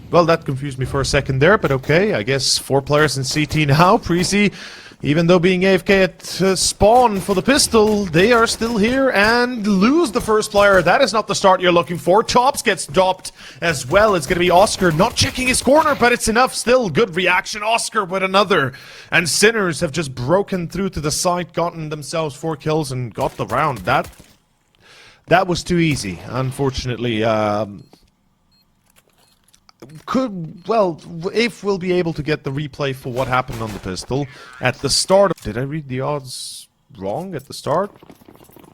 Well, that confused me for a second there, but okay. I guess 4 players in CT now. Preasy, even though being AFK at spawn for the pistol, they are still here and lose the first player. That is not the start you're looking for. Tops gets dropped as well. It's going to be Oscar not checking his corner, but it's enough still. Good reaction. Oscar with another. And Sinners have just broken through to the site, gotten themselves 4 kills and got the round. That was too easy, unfortunately. If we'll be able to get the replay for what happened on the pistol at the start. Did I read the odds wrong at the start?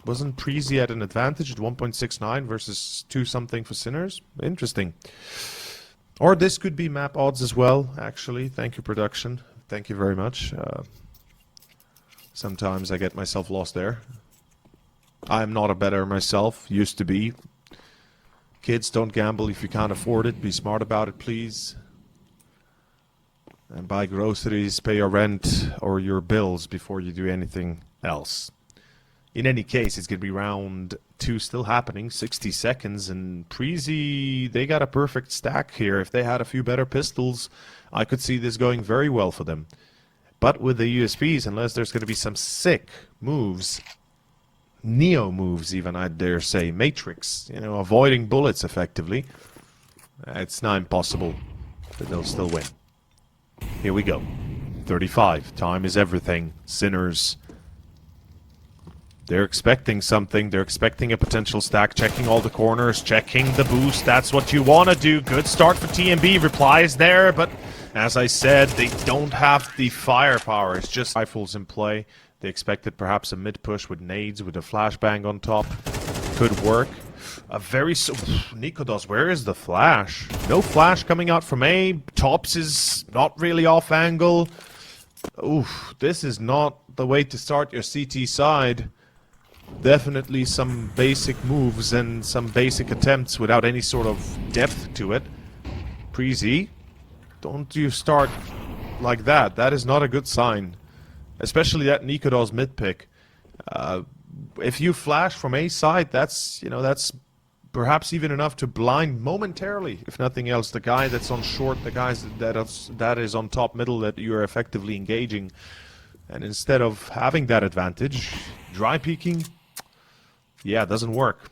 Wasn't Preasy at an advantage at 1.69 versus 2 something for Sinners? Interesting. Or this could be map odds as well, actually. Thank you, production. Thank you very much. Sometimes I get myself lost there. I'm not a bettor myself, used to be. Kids, don't gamble if you can't afford it. Be smart about it, please. And buy groceries, pay your rent or your bills before you do anything else. In any case, it's going to be round 2 still happening. 60 seconds. And Preasy, they got a perfect stack here. If they had a few better pistols, I could see this going very well for them. But with the USPs, unless there's going to be some sick moves... Neo moves, even, I dare say. Matrix, you know, avoiding bullets effectively. It's not impossible that they'll still win. Here we go. 35. Time is everything. Sinners. They're expecting something. They're expecting a potential stack. Checking all the corners. Checking the boost. That's what you want to do. Good start for TMB. Reply is there, but as I said, they don't have the firepower. It's just rifles in play. They expected perhaps a mid-push with nades, with a flashbang on top. Could work. A very... Nikodos, where is the flash? No flash coming out from A. Tops is not really off angle. Oof, this is not the way to start your CT side. Definitely some basic moves and some basic attempts without any sort of depth to it. Preasy, don't you start like that. That is not a good sign. Especially that Nikodos mid pick. If you flash from A side, that's, you know, that's perhaps even enough to blind momentarily, if nothing else, the guy that's on short, the guys that is on top middle that you're effectively engaging. And instead of having that advantage, dry peeking, yeah, doesn't work.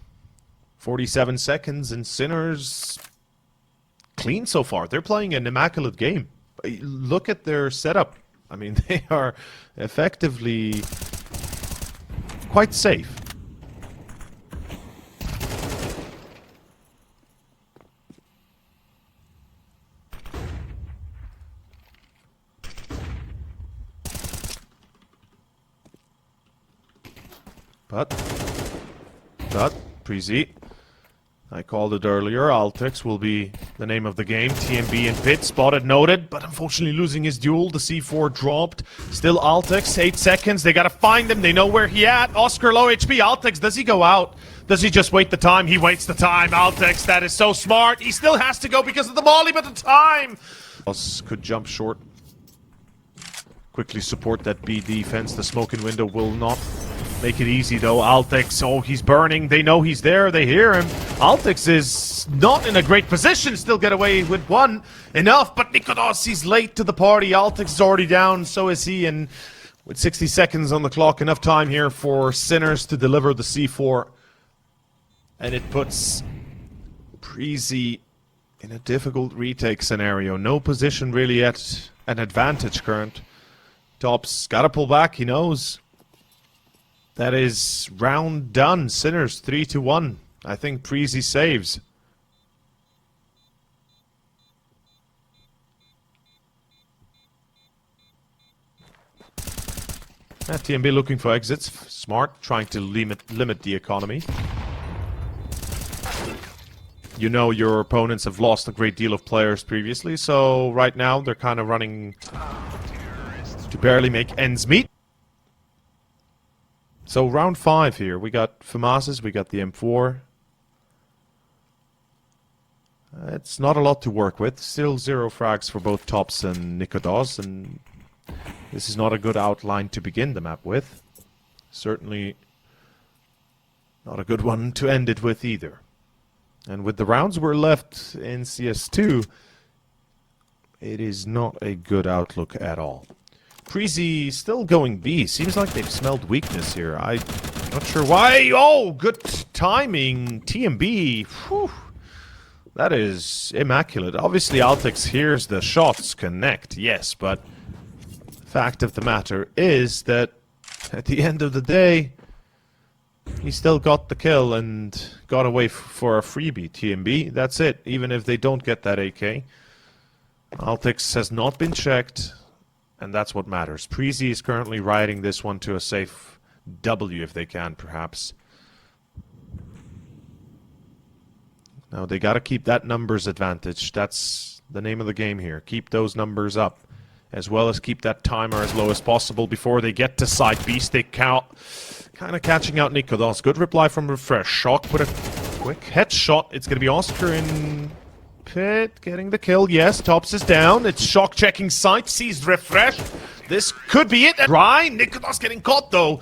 47 seconds and Sinners clean so far. They're playing an immaculate game. Look at their setup. I mean, they are effectively quite safe. But, Preasy, I called it earlier, Altex will be the name of the game. TMB and Pit, spotted, noted, but unfortunately losing his duel. The C4 dropped. Still Altex, 8 seconds. They gotta find him. They know where he at. Oscar low HP. Altex, does he go out? Does he just wait the time? He waits the time. Altex, that is so smart. He still has to go because of the molly, but the time! Could jump short. Quickly support that B defense. The smoking window will not make it easy though. Altex, oh, he's burning. They know he's there. They hear him. Altex is not in a great position. Still get away with one. Enough, but Nikodos, he's late to the party. Altex is already down. So is he. And with 60 seconds on the clock, enough time here for Sinners to deliver the C4. And it puts Preasy in a difficult retake scenario. No position really at an advantage current. Tops gotta pull back. He knows. That is round done. Sinners 3-1. I think Preasy saves. TMB looking for exits. Smart, trying to limit the economy. You know your opponents have lost a great deal of players previously, so right now they're kind of running to barely make ends meet. So round 5 here, we got FAMASes, we got the M4. It's not a lot to work with. Still 0 frags for both Tops and Nikodos, and this is not a good outline to begin the map with. Certainly not a good one to end it with either. And with the rounds we're left in CS2, It is not a good outlook at all. Preasy still going B. Seems like they've smelled weakness here. I'm not sure why. Oh, good timing. TMB. Whew. That is immaculate. Obviously, Altix hears the shots connect, yes, but the fact of the matter is that at the end of the day, he still got the kill and got away for a freebie, TMB. That's it, even if they don't get that AK. Altix has not been checked, and that's what matters. Preasy is currently riding this one to a safe W if they can, perhaps. Now, they got to keep that numbers advantage. That's the name of the game here. Keep those numbers up, as well as keep that timer as low as possible before they get to side B. They count, kind of catching out Nikodos. Good reply from Refresh. Shock with a quick headshot. It's going to be Oscar in pit, getting the kill. Yes, Tops is down. It's Shock checking sight, sees Refresh. This could be it. Ryan, Nikodos getting caught, though.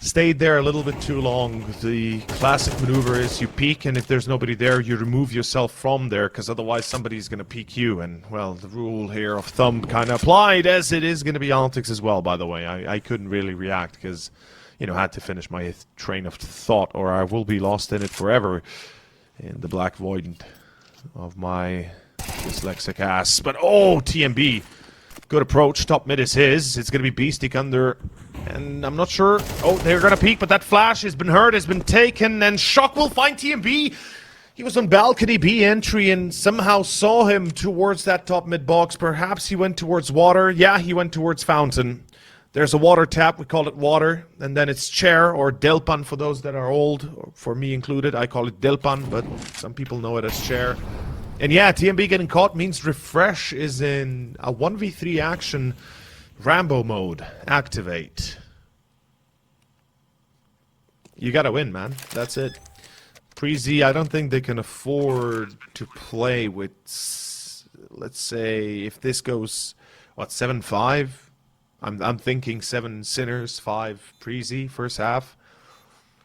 Stayed there a little bit too long. The classic maneuver is you peek, and if there's nobody there, you remove yourself from there, because otherwise somebody's going to peek you. And, well, the rule here of thumb kind of applied, as it is going to be Altix as well, by the way. I couldn't really react, because, you know, I had to finish my train of thought, or I will be lost in it forever, in the black void of my dyslexic ass. But, oh, TMB. Good approach. Top mid is his. It's going to be Beastic under... And I'm not sure. Oh, they're going to peek, but that flash has been heard, has been taken, and Shock will find TMB. He was on balcony B entry and somehow saw him towards that top mid box. Perhaps he went towards water. Yeah, he went towards fountain. There's a water tap. We call it water. And then it's chair or delpan for those that are old. For me included, I call it delpan, but some people know it as chair. And yeah, TMB getting caught means Refresh is in a 1v3 action. Rambo mode. Activate. You gotta win, man. That's it. Preasy, I don't think they can afford to play with, let's say, if this goes, what, 7-5? I'm thinking 7 Sinners, 5 Preasy, first half.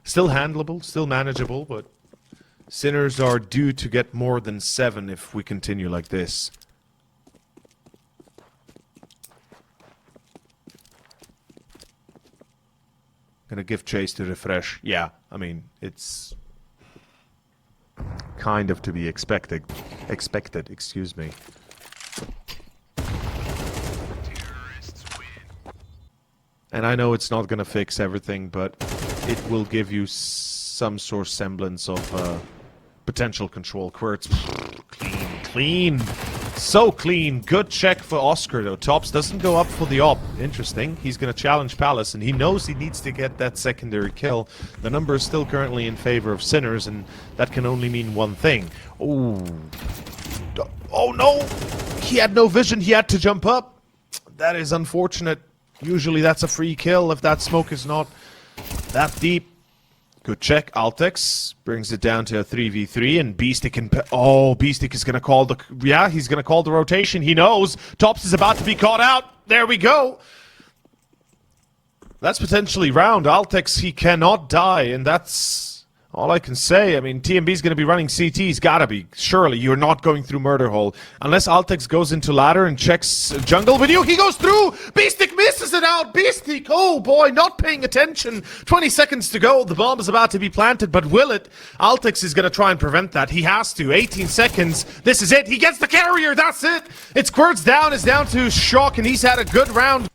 Still handleable, still manageable, but Sinners are due to get more than 7 if we continue like this. Gonna give chase to Refresh. Yeah, I mean, it's kind of to be expected, excuse me. And I know it's not gonna fix everything, but it will give you some sort of semblance of potential control. Quirts, clean. So clean. Good check for Oscar, though. Tops doesn't go up for the op. Interesting. He's going to challenge Palace, and he knows he needs to get that secondary kill. The number is still currently in favor of Sinners, and that can only mean one thing. Oh. Oh, no. He had no vision. He had to jump up. That is unfortunate. Usually that's a free kill if that smoke is not that deep. Good check. Altix brings it down to a 3v3, and Beastic can... Oh, Beastic is going to call the... Yeah, he's going to call the rotation. He knows. Tops is about to be caught out. There we go. That's potentially round. Altix, he cannot die, and that's all I can say. I mean, TMB's going to be running CT. He's got to be. Surely, you're not going through murder hole. Unless Altix goes into ladder and checks jungle with you. He goes through! Beastic misses it out! Beastic, oh boy, not paying attention. 20 seconds to go. The bomb is about to be planted, but will it? Altix is going to try and prevent that. He has to. 18 seconds. This is it. He gets the carrier. That's it. It's Quirts down. It's down to Shock, and he's had a good round.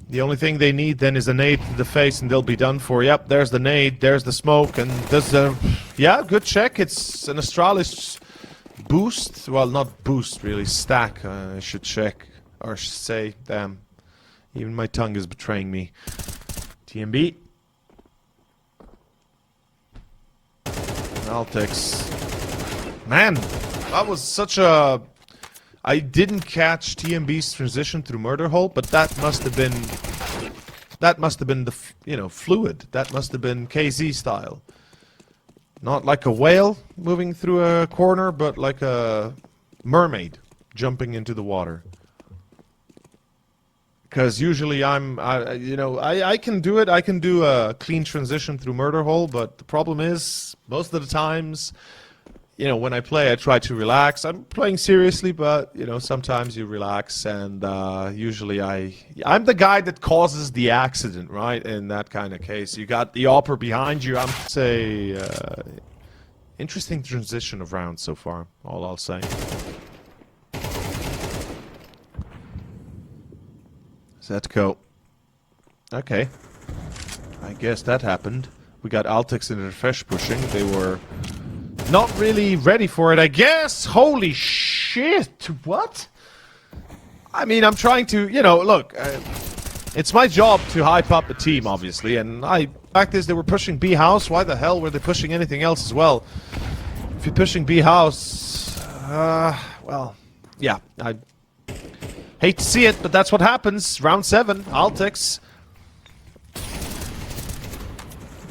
The only thing they need then is a nade to the face, and they'll be done for. Yep, there's the nade, there's the smoke, and there's the... Yeah, good check. It's an Astralis boost. Well, not boost, really. Stack, I should check. Or I should say, damn. Even my tongue is betraying me. TMB. Altix. Man, that was such a... I didn't catch TMB's transition through murder hole, but that must have been the, you know, fluid. That must have been KZ style. Not like a whale moving through a corner, but like a mermaid jumping into the water. Because usually I can do it. I can do a clean transition through murder hole, but the problem is most of the times you know, when I play, I try to relax. I'm playing seriously, but you know, sometimes you relax, and usually I'm the guy that causes the accident, right? In that kind of case, you got the opera behind you. I'm say interesting transition of rounds so far. All I'll say. Zetko. Okay. I guess that happened. We got Altix and Refresh pushing. They were not really ready for it, I guess. Holy shit. What? I mean, I'm trying to, you know, look. It's my job to hype up the team, obviously. And fact is, they were pushing B House. Why the hell were they pushing anything else as well? If you're pushing B House, well, yeah. I hate to see it, but that's what happens. Round 7, Altix.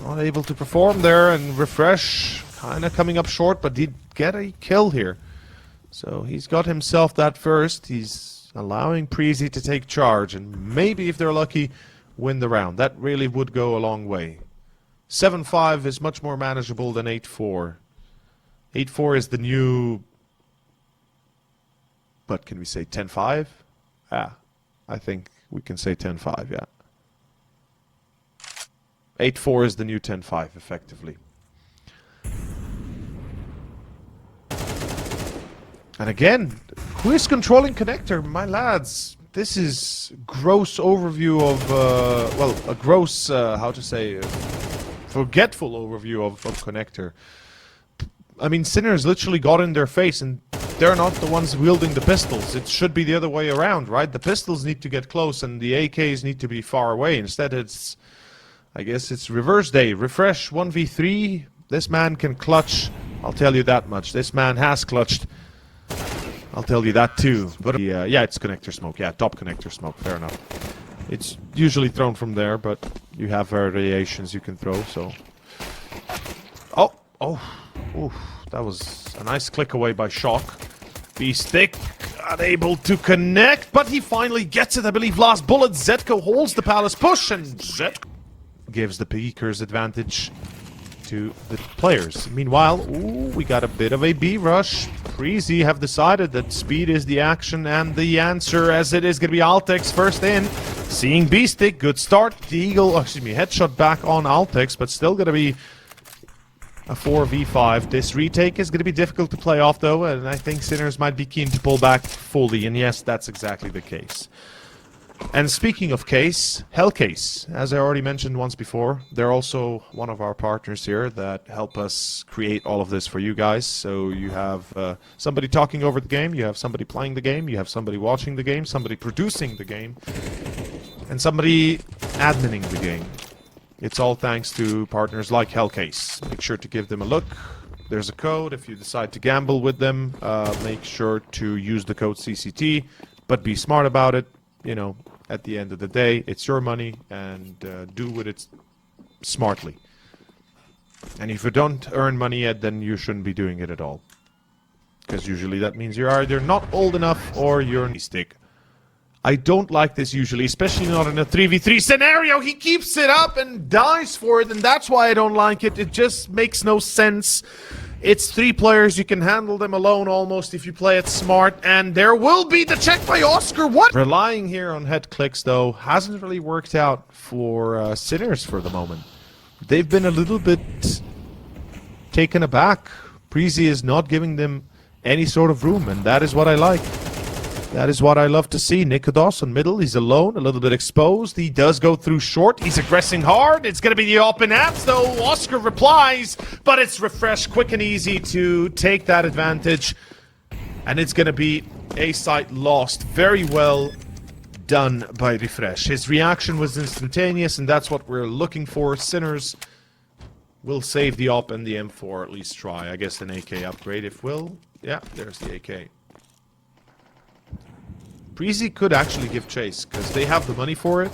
Not able to perform there, and Refresh kind of coming up short, but did get a kill here. So he's got himself that first. He's allowing Preasy to take charge, and maybe if they're lucky, win the round. That really would go a long way. 7-5 is much more manageable than 8-4. 8-4 is the new... But can we say 10-5? Yeah, I think we can say 10-5, yeah. 8-4 is the new 10-5, effectively. And again, who is controlling connector? My lads, this is gross overview of, well, a gross, how to say, forgetful overview of connector. I mean, Sinners literally got in their face, and they're not the ones wielding the pistols. It should be the other way around, right? The pistols need to get close, and the AKs need to be far away. Instead, it's... I guess it's reverse day. Refresh 1v3. This man can clutch. I'll tell you that much. This man has clutched. I'll tell you that too. But yeah, it's connector smoke. Yeah, top connector smoke. Fair enough. It's usually thrown from there, but you have variations you can throw. So. Oh, that was a nice click away by Shock. B-Stick unable to connect, but he finally gets it. I believe last bullet. Zetko holds the Palace push, and Zetko gives the peekers advantage to the players. Meanwhile, we got a bit of a B rush. Preasy have decided that speed is the action and the answer, as it is going to be Altix first in. Seeing B-Stick, good start. The Eagle, excuse me, headshot back on Altix, but still going to be a 4v5. This retake is going to be difficult to play off, though, and I think Sinners might be keen to pull back fully, and yes, that's exactly the case. And speaking of case, Hellcase, as I already mentioned once before, they're also one of our partners here that help us create all of this for you guys. So you have somebody talking over the game, you have somebody playing the game, you have somebody watching the game, somebody producing the game, and somebody adminning the game. It's all thanks to partners like Hellcase. Make sure to give them a look. There's a code. If you decide to gamble with them, make sure to use the code CCT, but be smart about it. You know, at the end of the day, it's your money, and do with it smartly. And if you don't earn money yet, then you shouldn't be doing it at all. Because usually that means you're either not old enough or you're a stick. I don't like this usually, especially not in a 3v3 scenario. He keeps it up and dies for it, and that's why I don't like it. It just makes no sense. It's 3 players, you can handle them alone almost if you play it smart, and there will be the check by Oscar. What? Relying here on head clicks, though, hasn't really worked out for Sinners for the moment. They've been a little bit taken aback. Preasy is not giving them any sort of room, and that is what I like. That is what I love to see. Nikodos on middle, he's alone, a little bit exposed. He does go through short, he's aggressing hard. It's going to be the open apps, though. Oscar replies, but it's Refresh, quick and easy to take that advantage. And it's going to be a site lost. Very well done by Refresh. His reaction was instantaneous, and that's what we're looking for. Sinners will save the op and the M4, at least try. I guess an AK upgrade if will. Yeah, there's the AK. Preasy could actually give chase, because they have the money for it.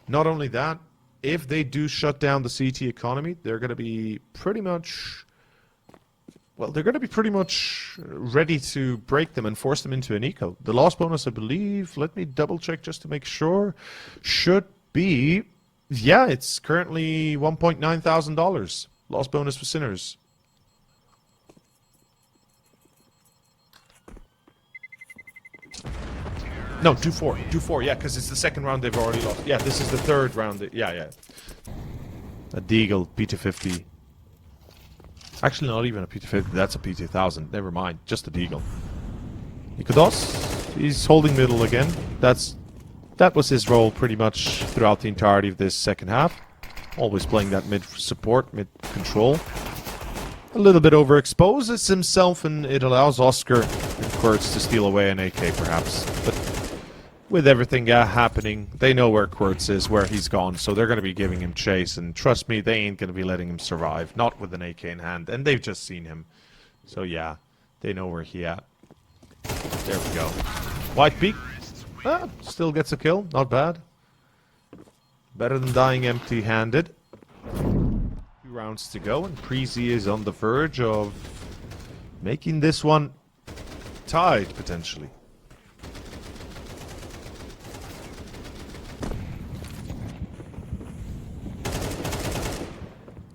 Not only that, if they do shut down the CT economy, they're going to be pretty much... Well, they're going to be pretty much ready to break them and force them into an eco. The loss bonus, I believe, let me double check just to make sure, should be... Yeah, it's currently $1,900. Loss bonus for Sinners. No, 2-4. 2-4, yeah, because it's the second round they've already lost. Yeah, this is the third round. Yeah. A Deagle, P250. Actually, not even a P250. That's a P2000. Never mind. Just a Deagle. Nikodos, he's holding middle again. That was his role pretty much throughout the entirety of this second half. Always playing that mid support, mid control. A little bit overexposes himself, and it allows Oscar and Quirts to steal away an AK, perhaps. But with everything happening, they know where Quirts is, where he's gone, so they're going to be giving him chase. And trust me, they ain't going to be letting him survive. Not with an AK in hand, and they've just seen him. So yeah, they know where he at. There we go. White Peak. Still gets a kill. Not bad. Better than dying empty-handed. 2 rounds to go, and Preasy is on the verge of making this one tied, potentially.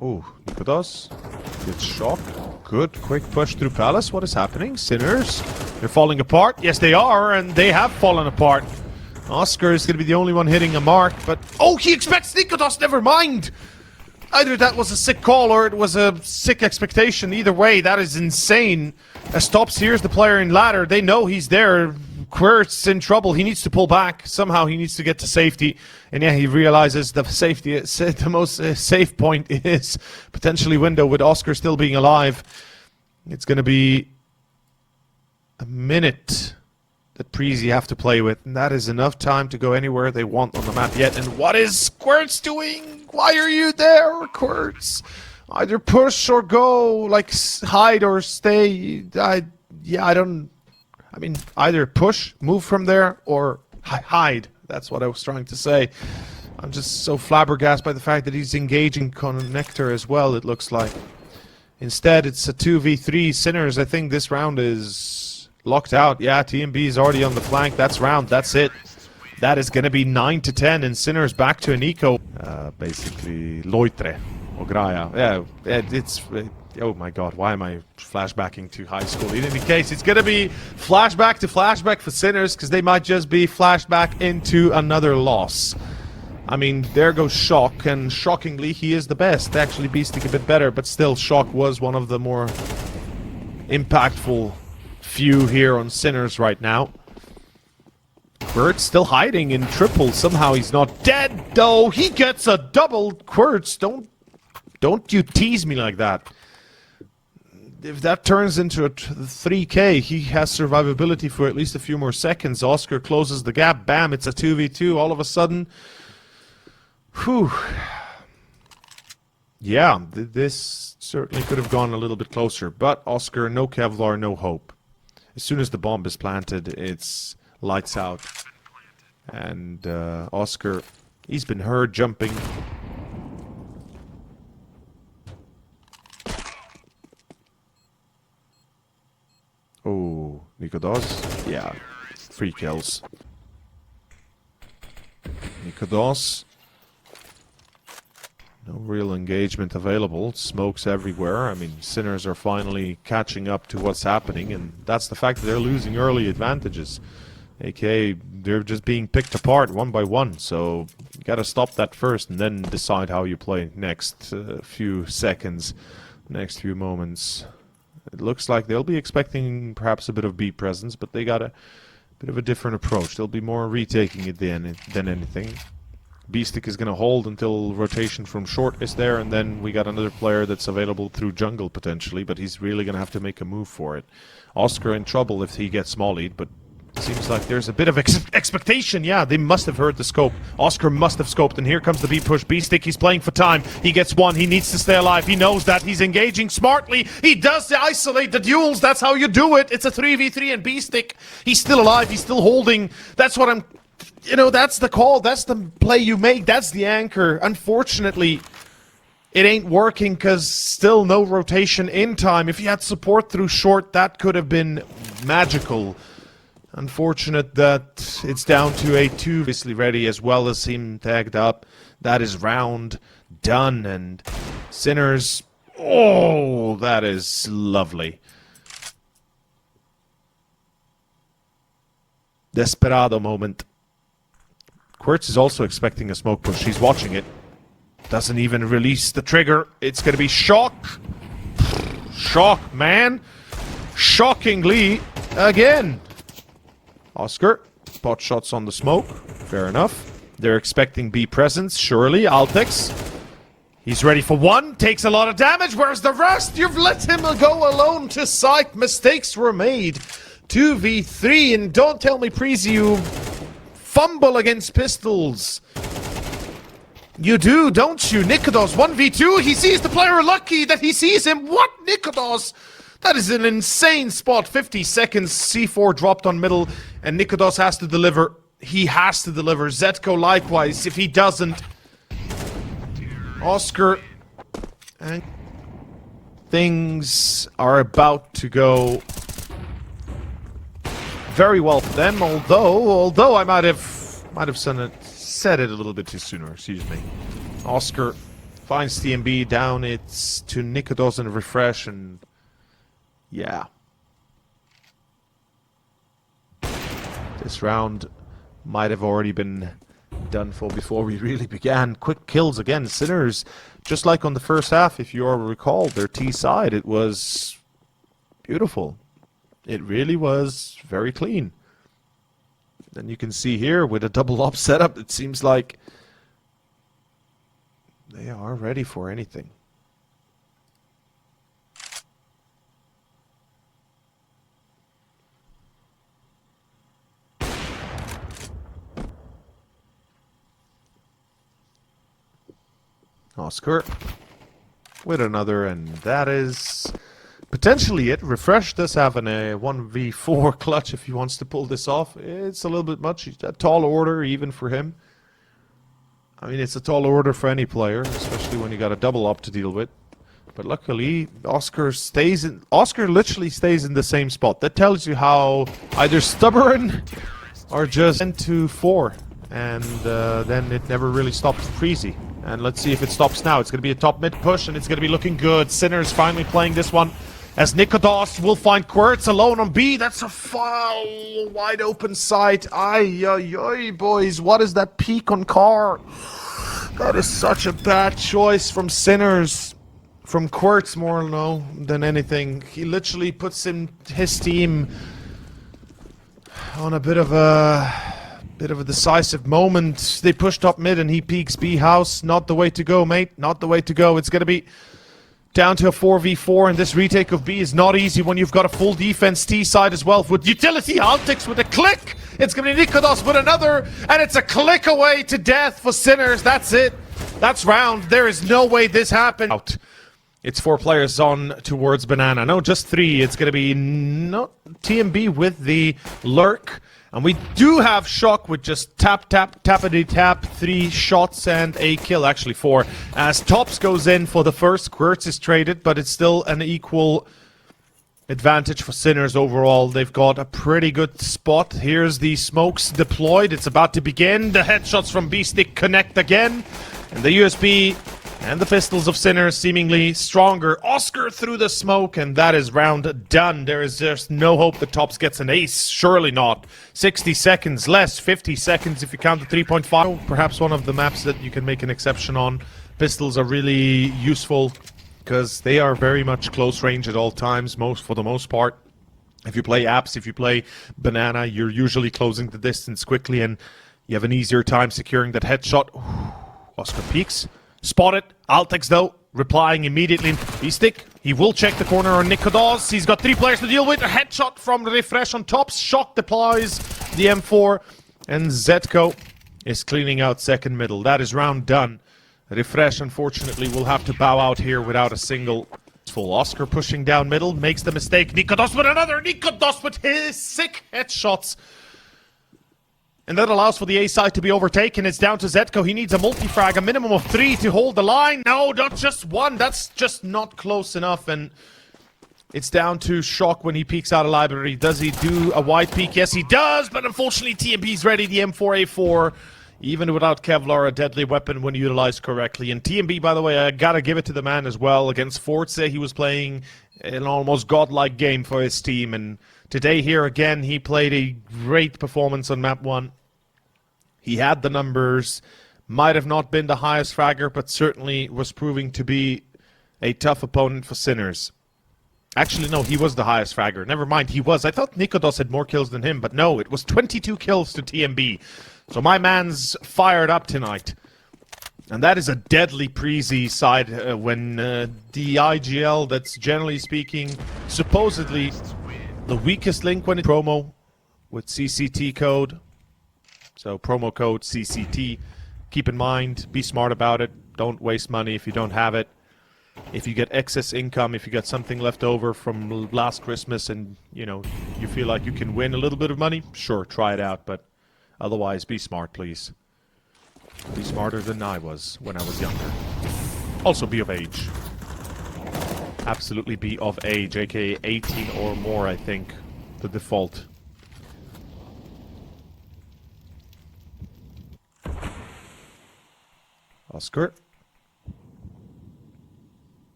Oh, Nikodos gets shocked. Good, quick push through Palace. What is happening? Sinners, they're falling apart. Yes, they are, and they have fallen apart. Oscar is going to be the only one hitting a mark, but... Oh, he expects Nikodos! Never mind! Either that was a sick call or it was a sick expectation. Either way, that is insane. As Stops here's the player in ladder. They know he's there. Quirt's in trouble. He needs to pull back. Somehow he needs to get to safety. And yeah, he realizes the safety, the most safe point is potentially window with Oscar still being alive. It's going to be a minute that Preasy have to play with, and that is enough time to go anywhere they want on the map yet. And what is Quirts doing? Why are you there, Quirts? Either push or go, like hide or stay. I mean, either push, move from there, or hide. That's what I was trying to say. I'm just so flabbergasted by the fact that he's engaging Connector as well, it looks like. Instead, it's a 2v3. Sinners, I think this round is locked out. Yeah, TMB is already on the flank. That's round. That's it. That is going to be 9-10, and Sinners back to an eco. Basically, Loitre. Ograya. Yeah, it's... Oh my god, why am I flashbacking to high school? In any case, it's going to be flashback to flashback for Sinners, because they might just be flashback into another loss. I mean, there goes Shock, and shockingly, he is the best. Actually, Beastic a bit better, but still, Shock was one of the more impactful few here on Sinners right now. Quirt's still hiding in triple. Somehow he's not dead, though. He gets a double. Quirt's, don't you tease me like that. If that turns into a 3K, he has survivability for at least a few more seconds. Oscar closes the gap. Bam, it's a 2v2 all of a sudden. Whew. Yeah, this certainly could have gone a little bit closer. But Oscar, no Kevlar, no hope. As soon as the bomb is planted, it's lights out. And Oscar, he's been heard jumping. Oh, Nikodos. Yeah, 3 kills. Nikodos. No real engagement available. Smokes everywhere. I mean, Sinners are finally catching up to what's happening, and that's the fact that they're losing early advantages. AKA, they're just being picked apart one by one, so you gotta stop that first and then decide how you play next few seconds, next few moments. It looks like they'll be expecting perhaps a bit of B presence, but they got a bit of a different approach. They'll be more retaking it than anything. Beastic is going to hold until rotation from short is there, and then we got another player that's available through jungle potentially, but he's really going to have to make a move for it. Oscar in trouble if he gets mollied, but it seems like there's a bit of expectation. Yeah, they must have heard the scope. Oscar must have scoped, and here comes the B push. Beastic, he's playing for time. He gets one. He needs to stay alive. He knows that. He's engaging smartly. He does isolate the duels. That's how you do it. It's a 3v3, and Beastic, he's still alive. He's still holding. That's what I'm... You know, that's the call. That's the play you make. That's the anchor. Unfortunately, it ain't working because still no rotation in time. If you had support through short, that could have been magical. Unfortunate that it's down to a 2 obviously ready as well as him tagged up. That is round done, and Sinners, oh, that is lovely. Desperado moment. Quirtz is also expecting a smoke push. He's watching it. Doesn't even release the trigger. It's going to be shock. Shock, man. Shockingly, again. Oscar, pot shots on the smoke. Fair enough. They're expecting B presence, surely. Altex. He's ready for one. Takes a lot of damage. Where's the rest? You've let him go alone to site. Mistakes were made. 2v3. And don't tell me, Preasy, you fumble against pistols. You do, don't you? Nikodos, 1v2. He sees the player. Lucky that he sees him. What? Nikodos? That is an insane spot. 50 seconds. C4 dropped on middle. And Nikodos has to deliver. He has to deliver. Zetko likewise. If he doesn't, Oscar and things are about to go very well for them. Although I might have said it a little bit too sooner. Excuse me. Oscar finds TMB down. It's to Nikodos and refresh, and yeah, this round might have already been done for before we really began. Quick kills again. Sinners, just like on the first half, if you all recall, their T side, it was beautiful. It really was very clean. Then you can see here with a double op setup, it seems like they are ready for anything. Oscar with another, and that is potentially it. Refresh does have a 1v4 clutch if he wants to pull this off. It's a little bit much. A tall order even for him. I mean, it's a tall order for any player, especially when you got a double up to deal with. But luckily, Oscar literally stays in the same spot. That tells you how either stubborn or just 10-4. And then it never really stops Preasy. And let's see if it stops now. It's going to be a top mid push, and it's going to be looking good. Sinners finally playing this one as Nikodos will find Quirtz alone on B. That's a foul, wide open sight. Ay, boys. What is that peak on car? That is such a bad choice from Sinners. From Quirtz more than anything. He literally puts his team on a bit of a decisive moment. They pushed up mid and he peeks B house. Not the way to go, mate. Not the way to go. It's going to be down to a 4v4, and this retake of B is not easy when you've got a full defense T side as well. With utility, Altix with a click. It's going to be Nikodos with another, and it's a click away to death for Sinners. That's it. That's round. There is no way this happened. Out. It's 4 players on towards Banana. No, just 3. It's going to be TMB with the lurk. And we do have Shock with just tappity-tap, 3 shots and a kill, actually 4. As Tops goes in for the first, Quirtz is traded, but it's still an equal advantage for Sinners overall. They've got a pretty good spot. Here's the smokes deployed. It's about to begin. The headshots from B-Stick connect again. And the USB and the pistols of Sinners seemingly stronger. Oscar through the smoke, and that is round done. There is just no hope that Tops gets an ace. Surely not. 60 seconds less, 50 seconds if you count the 3.5. Perhaps one of the maps that you can make an exception on. Pistols are really useful because they are very much close range at all times, for the most part. If you play apps, if you play Banana, you're usually closing the distance quickly, and you have an easier time securing that headshot. Oscar peeks. Spotted. Altex, though, replying immediately. B-Stick, he will check the corner on Nikodos. He's got 3 players to deal with. A headshot from Refresh on top. Shock deploys the M4. And Zetko is cleaning out second middle. That is round done. Refresh, unfortunately, will have to bow out here without a single. Full Oscar pushing down middle. Makes the mistake. Nikodos with another. Nikodos with his sick headshots. And that allows for the A side to be overtaken. It's down to Zetko. He needs a multi-frag, a minimum of 3 to hold the line. No, not just 1. That's just not close enough. And it's down to Shock when he peeks out of library. Does he do a wide peek? Yes, he does. But unfortunately, TMB's ready. The M4A4, even without Kevlar, a deadly weapon when utilized correctly. And TMB, by the way, I gotta give it to the man as well. Against Forza, he was playing an almost godlike game for his team. And today here again. He played a great performance on map 1. He had the numbers, might have not been the highest fragger, but certainly was proving to be a tough opponent for Sinners. Actually, no, he was the highest fragger. Never mind, he was. I thought Nikodos had more kills than him, but no, it was 22 kills to TMB. So my man's fired up tonight. And that is a deadly Preasy side when the IGL, that's generally speaking, supposedly the weakest link when it's promo with CCT code. So promo code CCT. Keep in mind, be smart about it. Don't waste money if you don't have it. If you get excess income, if you got something left over from last Christmas and, you know, you feel like you can win a little bit of money, sure, try it out, but otherwise, be smart, please. Be smarter than I was when I was younger. Also, be of age. Absolutely be of age, aka 18 or more, I think, the default. Oscar.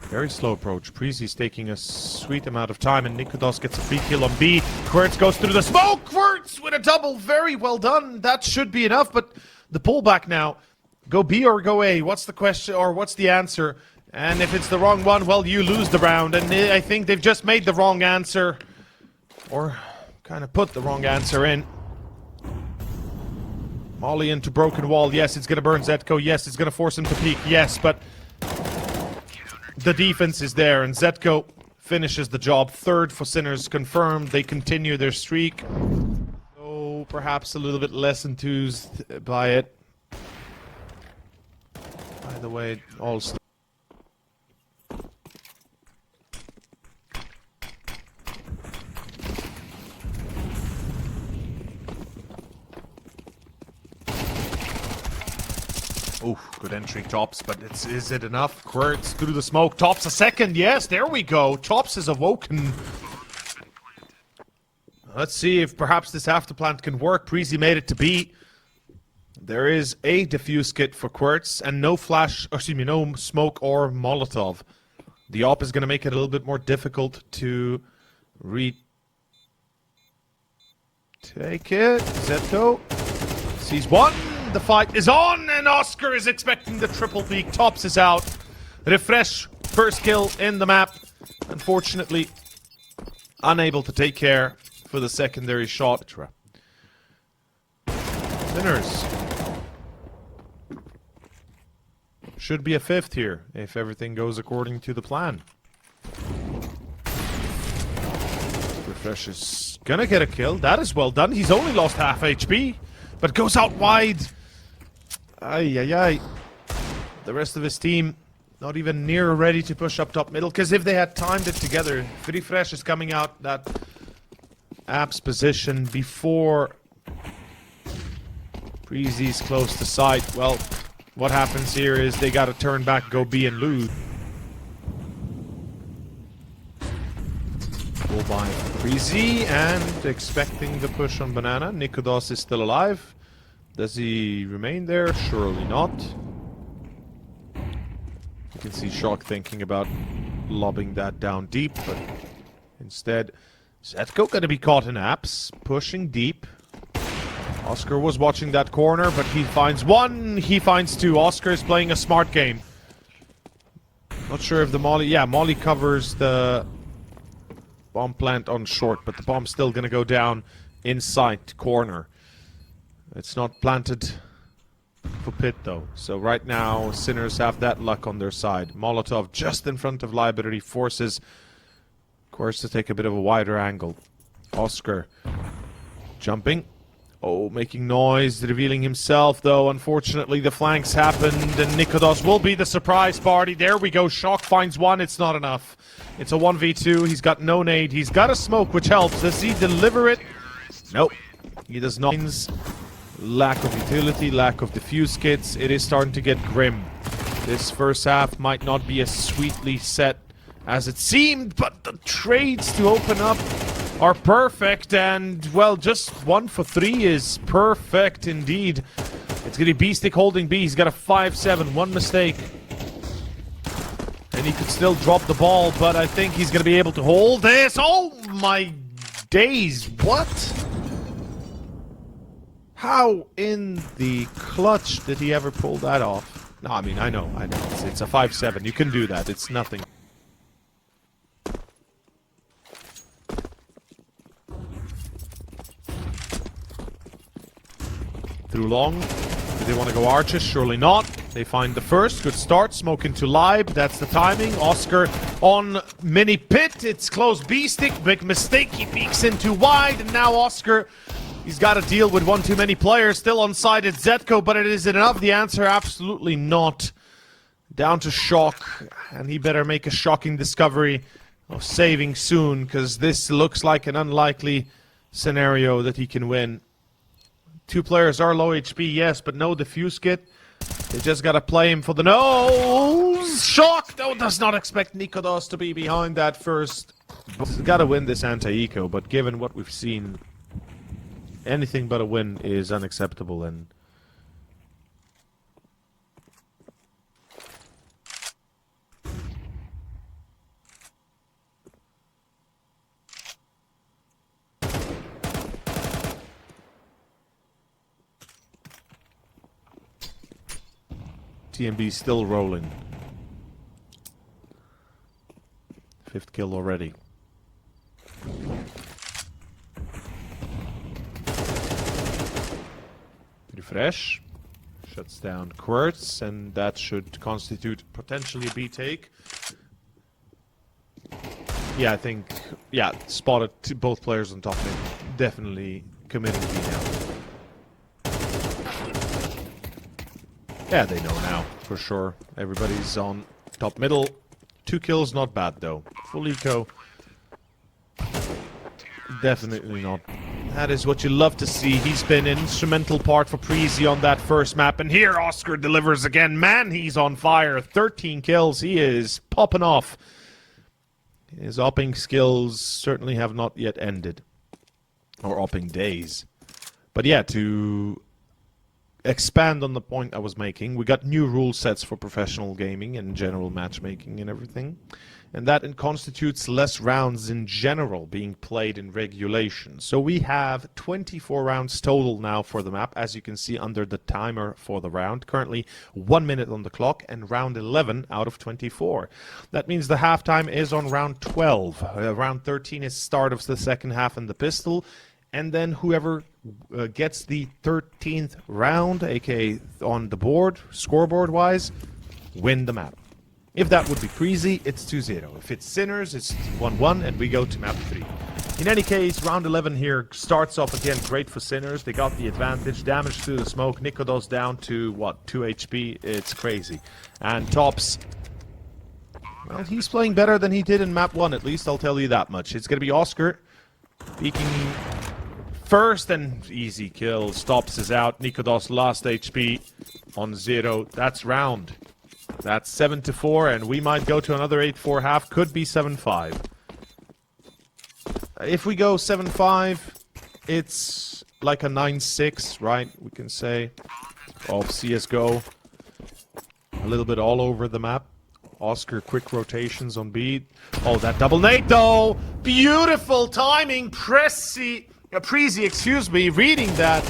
Very slow approach. Preasy's taking a sweet amount of time, and Nikodos gets a free kill on B. Quirtz goes through the smoke! Quirtz with a double! Very well done. That should be enough, but the pullback now. Go B or go A? What's the question, or what's the answer? And if it's the wrong one, well, you lose the round. And I think they've just made the wrong answer. Or kind of put the wrong answer in. Molly into broken wall. Yes, it's going to burn Zetko. Yes, it's going to force him to peek. Yes, but the defense is there, and Zetko finishes the job. Third for Sinners confirmed. They continue their streak. Oh, perhaps a little bit less enthused by it. By the way, all ooh, good entry, Tops, but is it enough? Quirtz through the smoke. Tops a second. Yes, there we go. Tops is awoken. Let's see if perhaps this afterplant can work. Preasy made it to B. There is a defuse kit for Quirtz and no flash, or excuse me, no smoke or Molotov. The op is going to make it a little bit more difficult to retake it. Zetko sees one. The fight is on, and Oscar is expecting the triple peak. Tops is out. Refresh, first kill in the map. Unfortunately, unable to take care for the secondary shot. Sinners. Should be a fifth here, if everything goes according to the plan. Refresh is gonna get a kill. That is well done. He's only lost half HP, but goes out wide. Ay, ay, ay. The rest of his team not even near ready to push up top middle, because if they had timed it together, Free Fresh is coming out that App's position before Preasy's close to sight. Well, what happens here is they gotta turn back, go B and lose. Go by Preasy and expecting the push on Banana. Nikodos is still alive. Does he remain there? Surely not. You can see Shock thinking about lobbing that down deep, but instead, Zetko gonna be caught in apps, pushing deep. Oscar was watching that corner, but he finds one, he finds two. Oscar is playing a smart game. Not sure if the Molly, yeah, Molly covers the bomb plant on short, but the bomb's still gonna go down inside corner. It's not planted for pit though, so right now Sinners have that luck on their side. Molotov just in front of Library forces, of course, to take a bit of a wider angle. Oscar jumping, oh, making noise, revealing himself though. Unfortunately, the flanks happened, and Nikodos will be the surprise party. There we go. Shock finds one. It's not enough. It's a 1v2. He's got no nade. He's got a smoke, which helps. Does he deliver it? Nope. He does not. Lack of utility, lack of defuse kits. It is starting to get grim. This first half might not be as sweetly set as it seemed, but the trades to open up are perfect, and, well, just 1 for 3 is perfect indeed. It's going to be B-Stick holding B. He's got a 5-7, one mistake. And he could still drop the ball, but I think he's going to be able to hold this. Oh, my days. What? How in the clutch did he ever pull that off? No, I mean, I know. It's a 5-7. You can do that. It's nothing. Through long. Do they want to go arches? Surely not. They find the first. Good start. Smoke into Live. That's the timing. Oscar on mini pit. It's close B-Stick. Big mistake. He peeks into wide. And now Oscar, he's got to deal with one too many players. Still onside at Zetko, but is it enough? The answer, absolutely not. Down to Shock. And he better make a shocking discovery of saving soon, because this looks like an unlikely scenario that he can win. Two players are low HP, yes, but no defuse kit. They just gotta play him for the nose. Shock! No, does not expect Nikodos to be behind that first. He's gotta win this anti-eco, but given what we've seen, anything but a win is unacceptable. And TMB still rolling. 5th kill already. Refresh. Shuts down Quartz, and that should constitute potentially a B take. Yeah, I think, yeah, spotted both players on top mid. Definitely committing B now. Yeah, they know now, for sure. Everybody's on top middle. 2 kills, not bad though. Full eco. Definitely not. That is what you love to see. He's been an instrumental part for Preasy on that first map. And here Oscar delivers again. Man, he's on fire. 13 kills. He is popping off. His opping skills certainly have not yet ended. Or opping days. But yeah, to expand on the point I was making, we got new rule sets for professional gaming and general matchmaking and everything, and that constitutes less rounds in general being played in regulation. So we have 24 rounds total now for the map, as you can see under the timer for the round. Currently 1 minute on the clock, and round 11 out of 24. That means the halftime is on round 12. Round 13 is start of the second half in the pistol. And then whoever gets the 13th round, aka on the board, scoreboard-wise, win the map. If that would be Preasy, it's 2-0. If it's Sinners, it's 1-1, and we go to map 3. In any case, round 11 here starts off again great for Sinners. They got the advantage. Damage through the smoke. Nikodos down to, what, 2 HP? It's crazy. And Tops, well, he's playing better than he did in map 1, at least, I'll tell you that much. It's going to be Oscar peeking first, and easy kill. Stops is out. Nikodos last HP on 0. That's round. That's 7-4, and we might go to another 8-4 half. Could be 7-5. If we go 7-5, it's like a 9-6, right? We can say of CSGO. A little bit all over the map. Oscar quick rotations on B. Oh, that double nade though! Beautiful timing! Preasy, excuse me, reading that.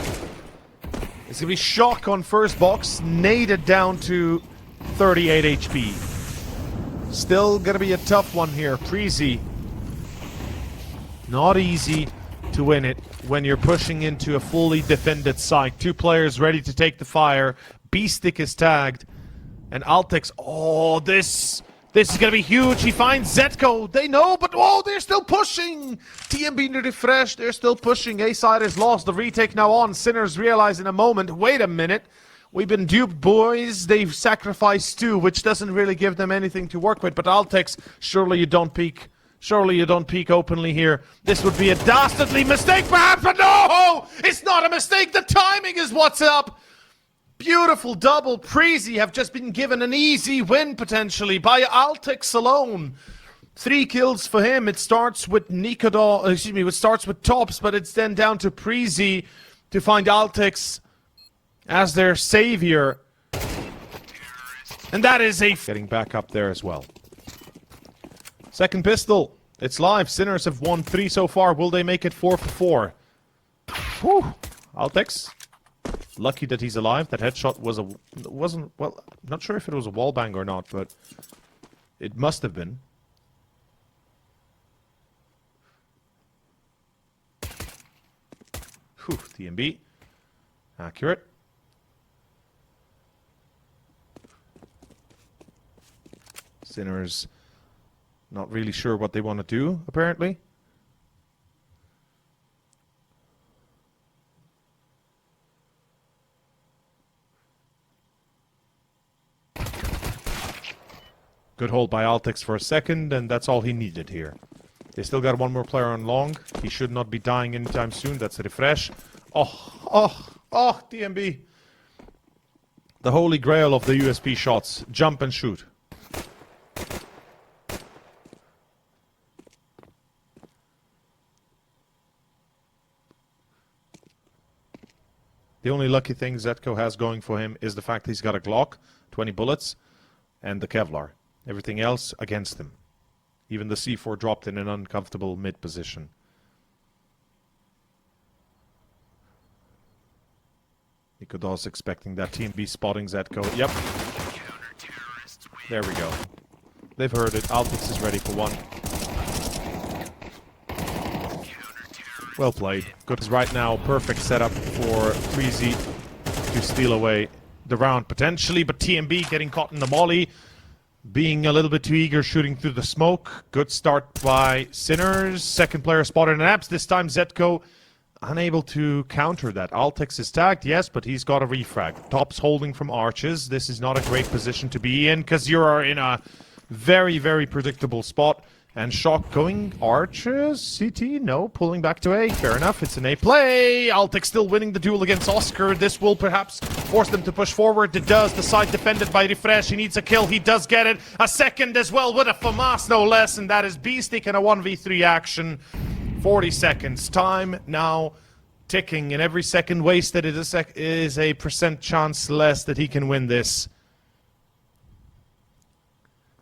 It's gonna be Shock on first box, naded down to 38 HP. Still gonna be a tough one here. Preasy, not easy to win it when you're pushing into a fully defended site. 2 players ready to take the fire. B-Stick is tagged. And Altex, oh, this is gonna be huge. He finds Zetko. They know, but oh, they're still pushing. TMB to refresh. They're still pushing. A side is lost. The retake now on. Sinners realize in a moment. Wait a minute. We've been duped, boys. They've sacrificed 2, which doesn't really give them anything to work with. But Altex, surely you don't peek. Surely you don't peek openly here. This would be a dastardly mistake, perhaps. But no, it's not a mistake. The timing is what's up. Beautiful double. Preasy have just been given an easy win, potentially, by Altix alone. 3 kills for him. It starts with it starts with Tops, but it's then down to Preasy to find Altix as their savior. And that is getting back up there as well. Second pistol. It's live. Sinners have won 3 so far. Will they make it 4 for 4? Whew. Altix. Lucky that he's alive. That headshot wasn't, well, I'm not sure if it was a wallbang or not, but it must have been. Whew, TMB. Accurate. Sinners not really sure what they want to do, apparently. Good hold by Altix for a second, and that's all he needed here. They still got one more player on long. He should not be dying anytime soon. That's a refresh. Oh, DMB. The holy grail of the USP shots. Jump and shoot. The only lucky thing Zetko has going for him is the fact he's got a Glock, 20 bullets, and the Kevlar. Everything else against him. Even the C4 dropped in an uncomfortable mid position. Nikodos expecting that team be spotting Zetko. Yep. There we go. They've heard it. Altix is ready for one. Well played. Good. Right now, perfect setup for Preasy to steal away the round potentially, but TMB getting caught in the molly. Being a little bit too eager, shooting through the smoke. Good start by Sinners. Second player spotted in Abs. This time Zetko unable to counter that. Altix is tagged, yes, but he's got a refrag. Tops holding from arches. This is not a great position to be in because you're in a very, very predictable spot. And Shock going arches. CT, no, pulling back to A. Fair enough, it's an A play. Altix still winning the duel against Oscar. This will perhaps force them to push forward. It does. The side defended by Refresh. He needs a kill. He does get it. A second as well with a FAMAS, no less. And that is Beastic in a 1v3 action. 40 seconds. Time now ticking. And every second wasted is a percent chance less that he can win this.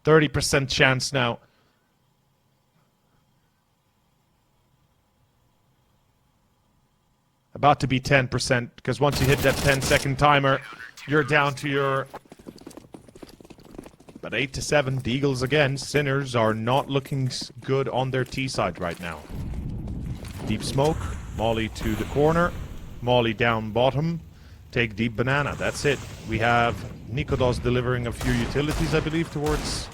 30% chance now. About to be 10%, because once you hit that 10-second timer, you're down to your... But 8-7, Deagles again. Sinners are not looking good on their T side right now. Deep smoke, molly to the corner, molly down bottom, take deep banana, that's it. We have Nikodos delivering a few utilities, I believe, towards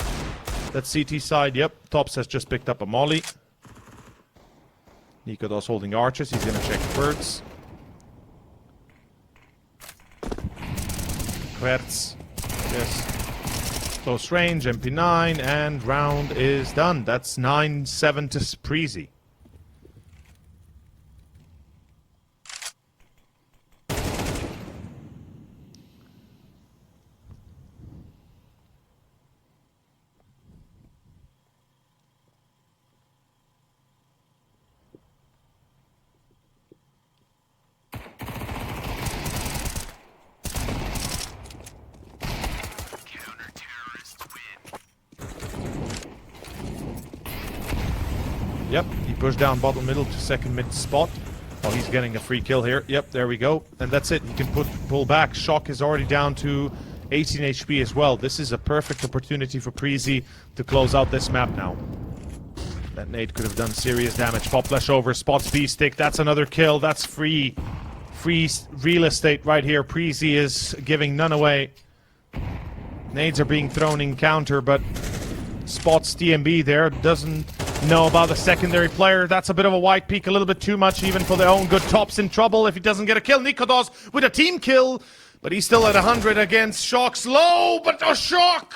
that CT side. Yep, Tops has just picked up a molly. Nikodos holding arches, he's gonna check birds. Querts, yes. Close range, MP9, and round is done. That's 9-7 to Preasy. Yep, he pushed down bottom middle to second mid spot. Oh, he's getting a free kill here. Yep, there we go. And that's it. He can pull back. Shock is already down to 18 HP as well. This is a perfect opportunity for Preasy to close out this map now. That nade could have done serious damage. Pop flash over, spots B-stick. That's another kill. That's free real estate right here. Preasy is giving none away. Nades are being thrown in counter, but spots TMB there. Doesn't know about the secondary player. That's a bit of a white peak, a little bit too much even for their own good. Tops in trouble if he doesn't get a kill. Nikodos with a team kill, but he's still at 100 against Shock's low, but a Shock!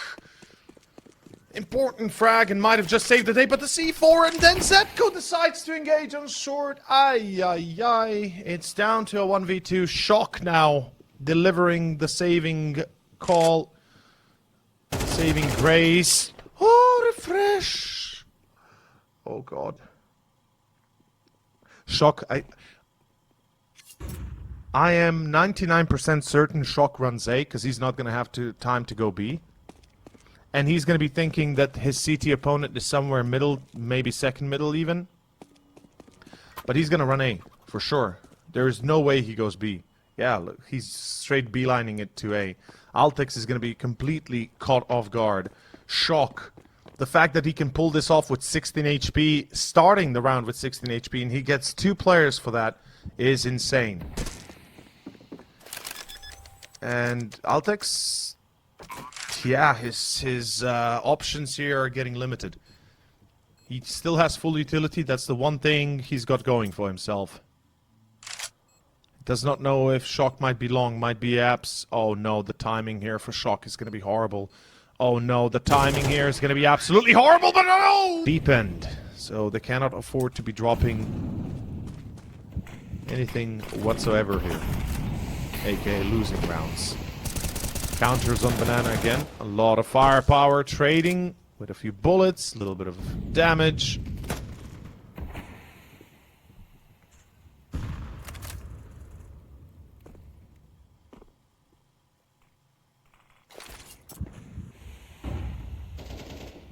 Important frag and might have just saved the day, but the C4 and then Zetko decides to engage on short. Ay. It's down to a 1v2. Shock now delivering the saving call. Saving grace. Oh, refresh. Oh, God. Shock. I am 99% certain Shock runs A, because he's not going to have time to go B. And he's going to be thinking that his CT opponent is somewhere middle, maybe second middle even. But he's going to run A, for sure. There is no way he goes B. Yeah, look, he's straight beelining it to A. Altex is going to be completely caught off guard. Shock. The fact that he can pull this off with 16 HP, starting the round with 16 HP, and he gets 2 players for that, is insane. And Altex, yeah, his options here are getting limited. He still has full utility. That's the one thing he's got going for himself. Does not know if Shock might be long, might be apps. Oh no, the timing here for Shock is going to be horrible. Oh no, the timing here is going to be absolutely horrible, but no! Deep end. So they cannot afford to be dropping anything whatsoever here. AKA losing rounds. Counters on Banana again. A lot of firepower, trading with a few bullets, a little bit of damage.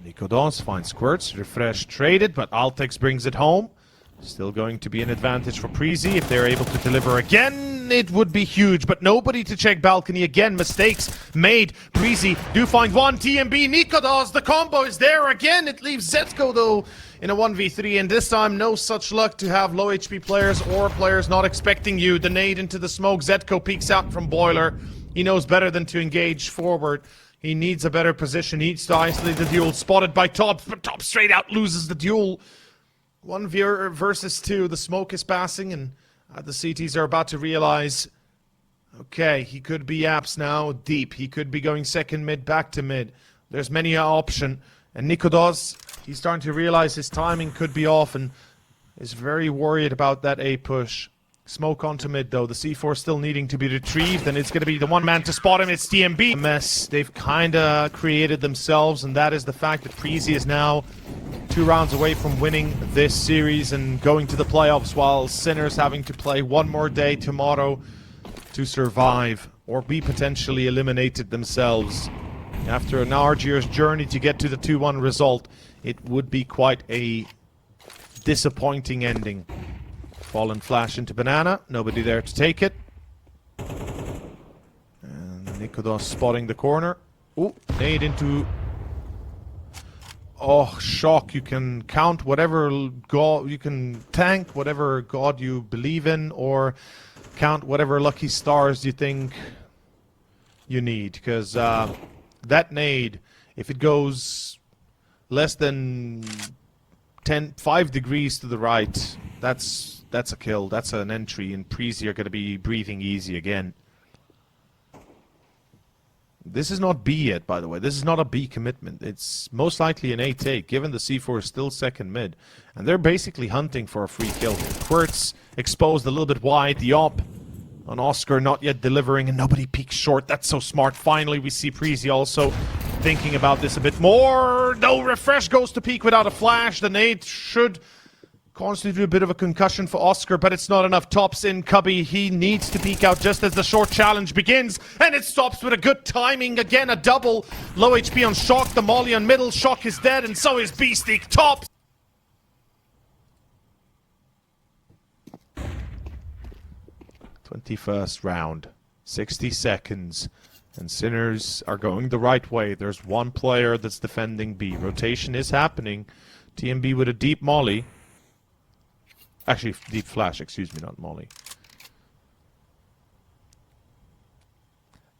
Nikodons finds squirts, refresh traded, but Altex brings it home. Still going to be an advantage for Preasy. If they're able to deliver again, it would be huge, but nobody to check balcony again. Mistakes made. Preasy do find one. TMB, Nikodons, the combo is there again. It leaves Zetko though in a 1v3, and this time no such luck to have low HP players or players not expecting you. The nade into the smoke. Zetko peeks out from Boiler. He knows better than to engage forward. He needs a better position. He needs to isolate the duel. Spotted by Tops, but Tops straight out loses the duel. 1 versus 2. The smoke is passing, and the CTs are about to realize, okay, he could be apps now deep. He could be going second mid, back to mid. There's many an option. And Nikodons, he's starting to realize his timing could be off and is very worried about that A push. Smoke onto mid though. The C4 still needing to be retrieved, and it's going to be the one man to spot him. It's TMB. A mess they've kind of created themselves, and that is the fact that Preasy is now 2 rounds away from winning this series and going to the playoffs, while Sinners having to play one more day tomorrow to survive or be potentially eliminated themselves. After an arduous journey to get to the 2-1 result, it would be quite a disappointing ending. Fallen flash into Banana. Nobody there to take it. And Nikodons spotting the corner. Ooh, nade into... Oh, Shock. You can count whatever god... You can tank whatever god you believe in, or count whatever lucky stars you think you need. Because that nade, if it goes less than 5 degrees to the right, that's a kill. That's an entry, and Preasy are going to be breathing easy again. This is not B yet, by the way. This is not a B commitment. It's most likely an A take, given the C4 is still second mid. And they're basically hunting for a free kill. Quirt's exposed a little bit wide. The op on Oscar not yet delivering, and nobody peeks short. That's so smart. Finally, we see Preasy also thinking about this a bit more. No, refresh goes to peek without a flash. The nade should constitute a bit of a concussion for Oscar, but it's not enough. Tops in Cubby. He needs to peek out just as the short challenge begins, and it stops with a good timing. Again, a double. Low HP on Shock. The molly on middle. Shock is dead, and so is Beastic. Tops. #21st round. 60 seconds. And Sinners are going the right way. There's one player that's defending B. Rotation is happening. TMB with a deep molly. Actually, deep flash, excuse me, not molly.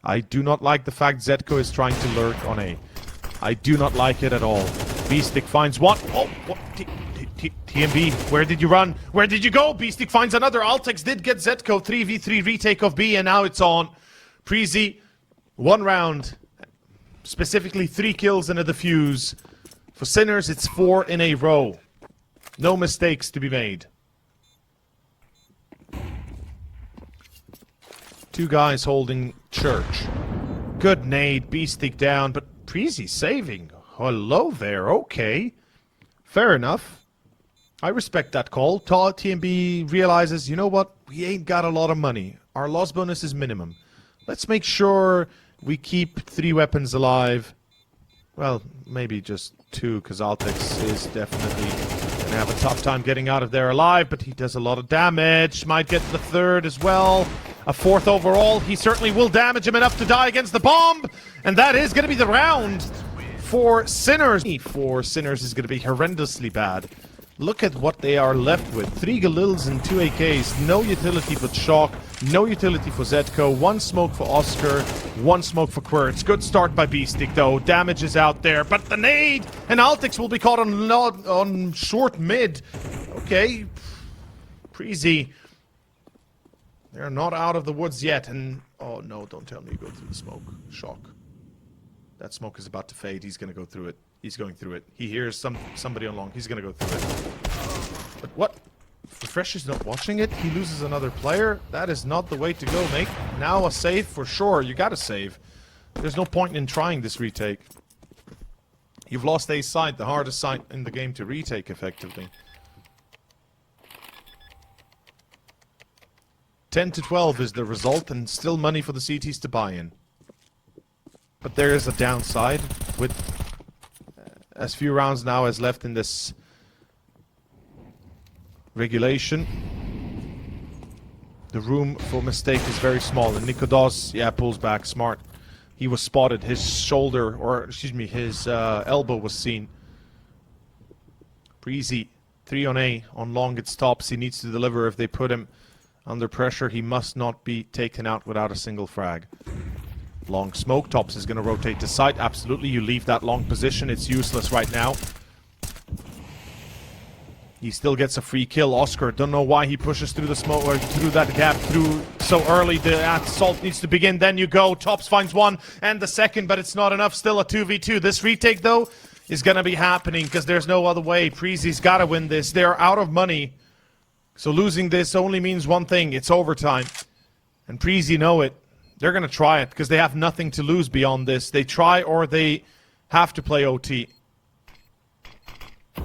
I do not like the fact Zetko is trying to lurk on A. I do not like it at all. Beastic finds one. Oh, what? TMB, where did you run? Where did you go? Beastic finds another. Altex did get Zetko. 3v3 retake of B, and now it's on. Preasy, 1 round. Specifically 3 kills and a defuse. For Sinners, it's 4 in a row. No mistakes to be made. Two guys holding church. Good nade, Beastic down, but Preasy saving. Hello there, okay. Fair enough. I respect that call. TMB realizes, you know what? We ain't got a lot of money. Our loss bonus is minimum. Let's make sure we keep 3 weapons alive. Well, maybe just 2, because Altex is definitely going to have a tough time getting out of there alive, but he does a lot of damage. Might get the 3rd as well. A 4th overall. He certainly will damage him enough to die against the bomb. And that is going to be the round for Sinners. For Sinners is going to be horrendously bad. Look at what they are left with. 3 Galils and 2 AKs. No utility but Shock. No utility for Zetko. 1 smoke for Oscar. 1 smoke for Quirts. Good start by Beastic though. Damage is out there. But the nade! And Altix will be caught on short mid. Okay. Preasy. They're not out of the woods yet. And oh no, don't tell me you go through the smoke. Shock. That smoke is about to fade. He's going to go through it. He's going through it. He hears somebody on long. He's going to go through it. But what? Refresh is not watching it. He loses another player. That is not the way to go, mate. Now a save for sure. You got to save. There's no point in trying this retake. You've lost a site, the hardest site in the game to retake effectively. 10 to 12 is the result, and still money for the CTs to buy in. But there is a downside with as few rounds now as left in this regulation. The room for mistake is very small, and Nikodos, yeah, pulls back, smart. He was spotted, his shoulder, or excuse me, his elbow was seen. Preasy, 3 on A, on long it stops, he needs to deliver. If they put him under pressure, he must not be taken out without a single frag. Long smoke. Tops is going to rotate to site. Absolutely, you leave that long position. It's useless right now. He still gets a free kill. Oscar, don't know why he pushes through the smoke, or through that gap, through so early. The assault needs to begin. Then you go. Tops finds 1 and the 2nd, but it's not enough. Still a 2v2. This retake, though, is going to be happening because there's no other way. Preasy's got to win this. They're out of money. So losing this only means one thing. It's overtime. And Preasy know it. They're going to try it because they have nothing to lose beyond this. They try or they have to play OT.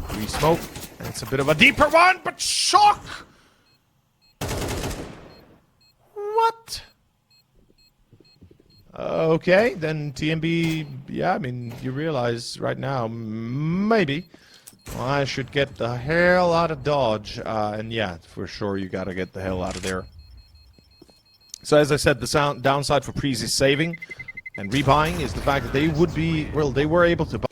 Free smoke. And it's a bit of a deeper one, but Shock! What? Okay, then TMB, yeah, I mean, you realize right now, maybe I should get the hell out of Dodge. And yeah, for sure, you got to get the hell out of there. So as I said, the downside for Preasy saving and rebuying is the fact that they would be, well, they were able to buy.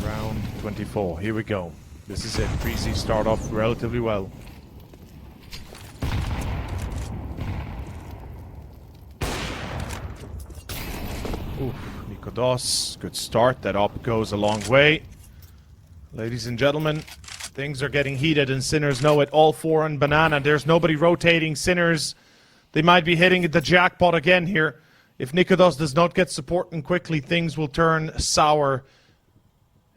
Round 24, here we go. This is it. Preasy start off relatively well. Oof, Nikodos, good start. That up goes a long way. Ladies and gentlemen, things are getting heated, and Sinners know it. All 4 on Banana. There's nobody rotating. Sinners, they might be hitting the jackpot again here. If Nikodos does not get support and quickly, things will turn sour.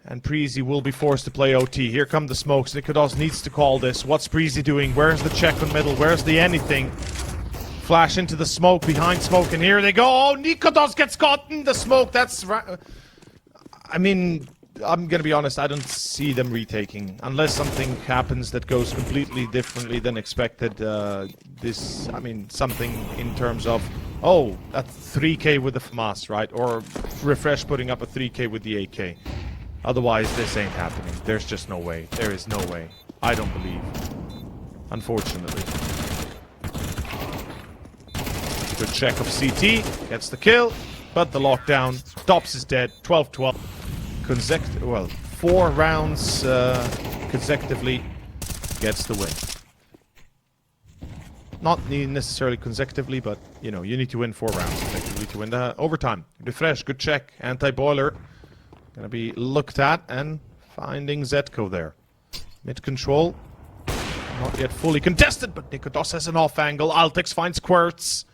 And Preasy will be forced to play OT. Here come the smokes. Nikodos needs to call this. What's Preasy doing? Where's the check on middle? Where's the anything? Flash into the smoke, behind smoke, and here they go. Oh, Nikodos gets caught in the smoke. That's right. I mean, I'm gonna be honest, I don't see them retaking. Unless something happens that goes completely differently than expected. This, I mean, something in terms of, oh, that's 3k with the FAMAS, right? Or Refresh putting up a 3k with the AK. Otherwise, this ain't happening. There's just no way. There is no way. I don't believe. Unfortunately. Good check of CT. Gets the kill. But the lockdown. Tops is dead. 12-12. Well, 4 rounds consecutively gets the win. Not necessarily consecutively, but, you know, you need to win 4 rounds effectively to win the overtime. Refresh, good check. Anti-boiler. Gonna be looked at, and finding Zetko there. Mid control. Not yet fully contested, but Nikodos has an off angle. Altex finds Quirts.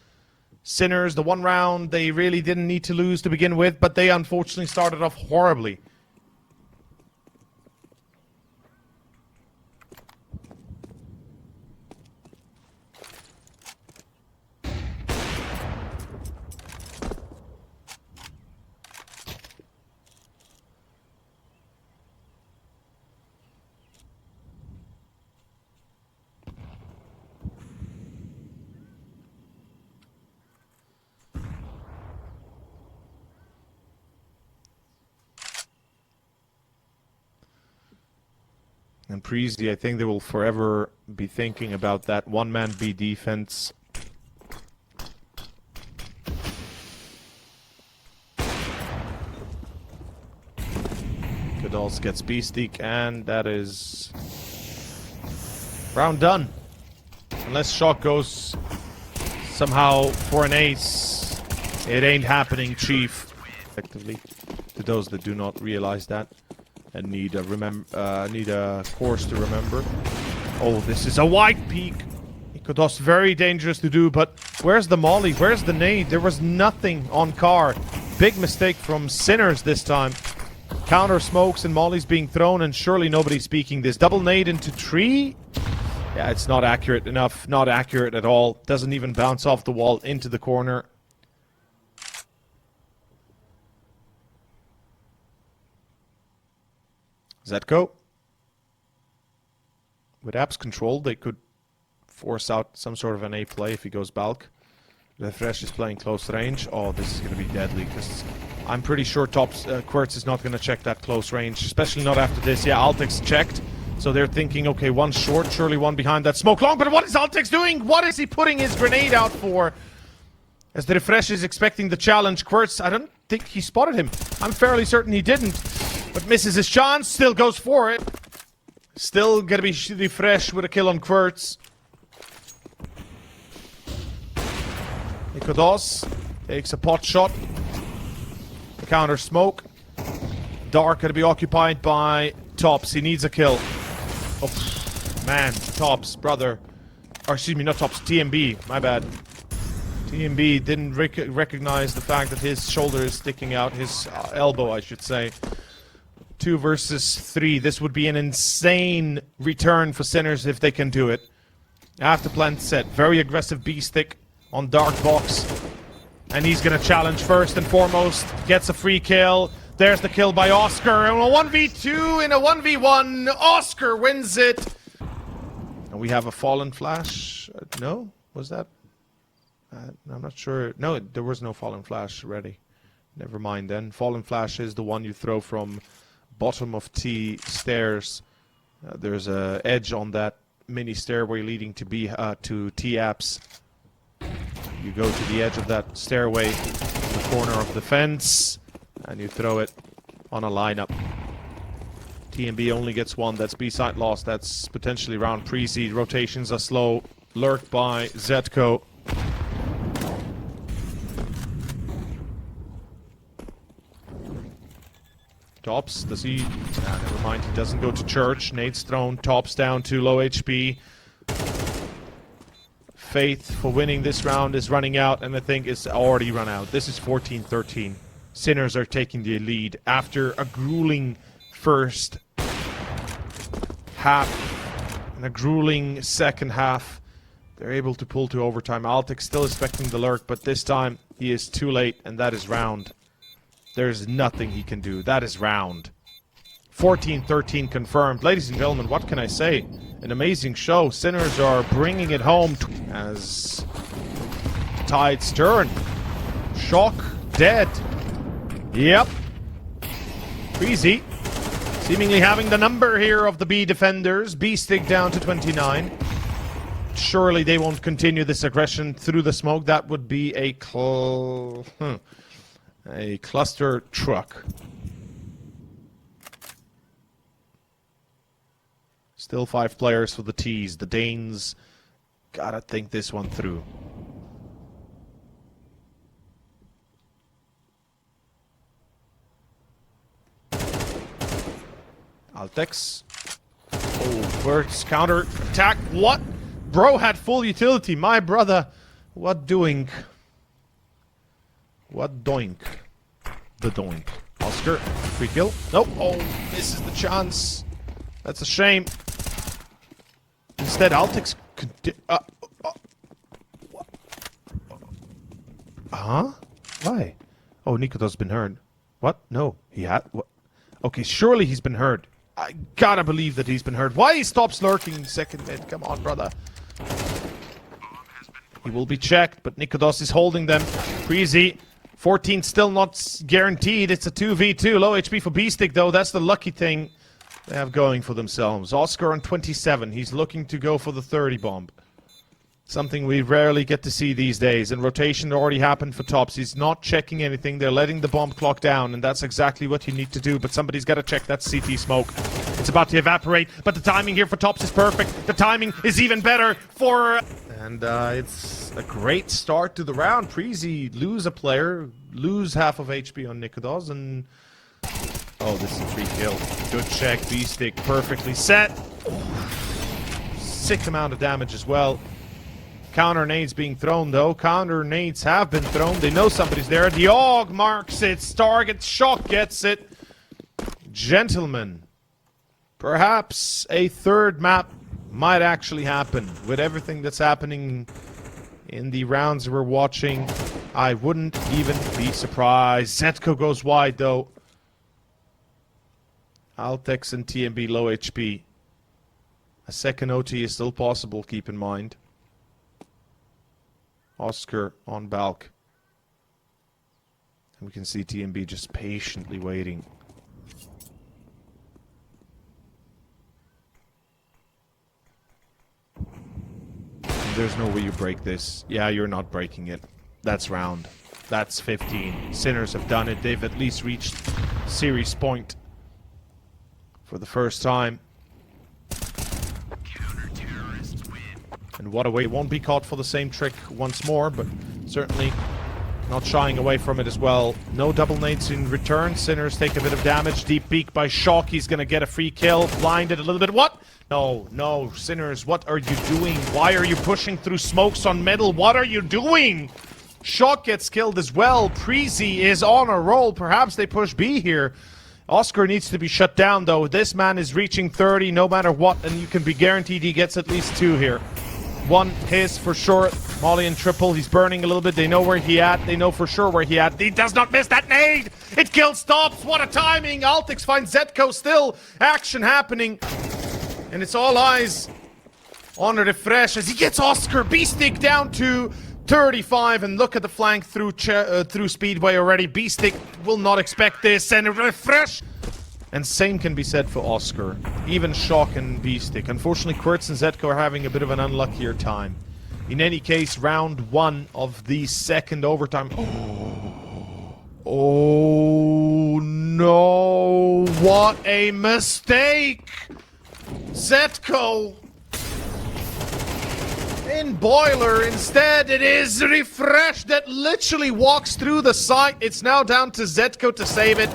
Sinners, the 1 round they really didn't need to lose to begin with, but they unfortunately started off horribly. And Preasy, I think they will forever be thinking about that one-man B defense. Kudos gets B-Stick, and that is round done. Unless Shock goes somehow for an ace, it ain't happening, Chief. Effectively, to those that do not realize that and need a course to remember. Oh, this is a wide peak. Kudos, very dangerous to do, but where's the molly? Where's the nade? There was nothing on car. Big mistake from Sinners this time. Counter smokes and mollies being thrown, and surely nobody's speaking this. Double nade into tree? Yeah, it's not accurate enough. Not accurate at all. Doesn't even bounce off the wall into the corner. Zetko. With apps controlled, they could force out some sort of an A play if he goes bulk. Refresh is playing close range. Oh, this is going to be deadly, because I'm pretty sure Quertz is not going to check that close range, especially not after this. Yeah, Altex checked, so they're thinking, okay, one short, surely one behind that smoke long, but what is Altex doing? What is he putting his grenade out for? As the Refresh is expecting the challenge, Quertz, I don't think he spotted him. I'm fairly certain he didn't, but misses his chance, still goes for it. Still gonna be Refresh with a kill on Quertz. Nikodos takes a pot shot. Counter smoke. Dark gonna be occupied by Tops. He needs a kill. Oh, man. Tops, brother. Or excuse me, not Tops. TMB. My bad. TMB didn't recognize the fact that his shoulder is sticking out. His elbow, I should say. 2 versus 3. This would be an insane return for Sinners if they can do it. After plant set. Very aggressive B-stick on Dark Box. And he's gonna challenge first and foremost. Gets a free kill. There's the kill by Oscar. And a 1v2 in a 1v1. Oscar wins it. And we have a Fallen Flash. No? Was that? I'm not sure. No, there was no Fallen Flash ready. Never mind then. Fallen Flash is the one you throw from bottom of T stairs. There's a edge on that mini stairway leading to T apps. You go to the edge of that stairway, the corner of the fence, and you throw it on a lineup. TMB only gets one. That's B-side lost. That's potentially round Preasy. Rotations are slow. Lurked by Zetko. Tops, does he? Nah, never mind, he doesn't go to church. Nade's thrown, Tops down to low HP. Faith for winning this round is running out, and I think it's already run out. This is 14-13. Sinners are taking the lead after a grueling first half and a grueling second half. They're able to pull to overtime. Altex still expecting the lurk, but this time he is too late, and that is round. There's nothing he can do. That is round. 14-13 confirmed. Ladies and gentlemen, what can I say? An amazing show. Sinners are bringing it home as tides turn. Shock dead. Yep. Preasy seemingly having the number here of the B defenders. B stick down to 29. Surely they won't continue this aggression through the smoke. That would be a cluster truck. Still 5 players for the T's. The Danes gotta think this one through. Altex. Oh, Bert's counter attack. What? Bro had full utility. My brother. What doing? What doink? The doink. Oscar. Free kill. Nope. Oh, misses the chance. That's a shame. Instead, Altex could. Huh? Why? Oh, Nikoto's been hurt. What? No, he had. What? Okay, surely he's been hurt. I gotta believe that he's been hurt. Why he stops lurking second mid? Come on, brother. He will be checked, but Nikodos is holding them. Preasy. 14 still not guaranteed. It's a 2v2. Low HP for B-Stick, though. That's the lucky thing. they have going for themselves. Oscar on 27. He's looking to go for the 30 bomb. Something we rarely get to see these days. And rotation already happened for Tops. He's not checking anything. They're letting the bomb clock down, and that's exactly what you need to do. But somebody's got to check that CT smoke. It's about to evaporate, but the timing here for Tops is perfect. The timing is even better for... And it's a great start to the round. Preasy lose a player, lose half of HP on Nikodos, and... Oh, this is a free kill. Good check. B-stick perfectly set. Sick amount of damage as well. Counter nades being thrown, though. Counter nades have been thrown. They know somebody's there. The AUG marks it. Target Shock gets it. Gentlemen, perhaps a third map might actually happen. With everything that's happening in the rounds we're watching, I wouldn't even be surprised. Zetko goes wide, though. Altex and TMB low HP. A second OT is still possible, keep in mind. Oscar on Balk. And we can see TMB just patiently waiting. And there's no way you break this. Yeah, you're not breaking it. That's round. That's 15. Sinners have done it. They've at least reached series point. For the first time. Counter-terrorists win. And what a way. Won't be caught for the same trick once more, but certainly not shying away from it as well. No double nades in return. Sinners take a bit of damage. Deep peek by Shock. He's going to get a free kill. Blinded a little bit. What? No, no. Sinners, what are you doing? Why are you pushing through smokes on metal? What are you doing? Shock gets killed as well. Preasy is on a roll. Perhaps they push B here. Oscar needs to be shut down, though. This man is reaching 30 no matter what, and you can be guaranteed he gets at least 2 here. One his for sure. Molly and triple. He's burning a little bit. They know where he at. They know for sure where he at. He does not miss that nade. It kills Tops. What a timing. Altix finds Zetko still. Action happening. And it's all eyes on a refresh as he gets Oscar. B-stick down to 35, and look at the flank through Speedway already. B-stick will not expect this, and a refresh. And same can be said for Oscar. Even Shock and B-stick. Unfortunately, Quirtz and Zetko are having a bit of an unluckier time. In any case, round 1 of the second overtime. Oh no! What a mistake! Zetko in Boiler. Instead, it is Refresh that literally walks through the site. It's now down to Zetko to save it.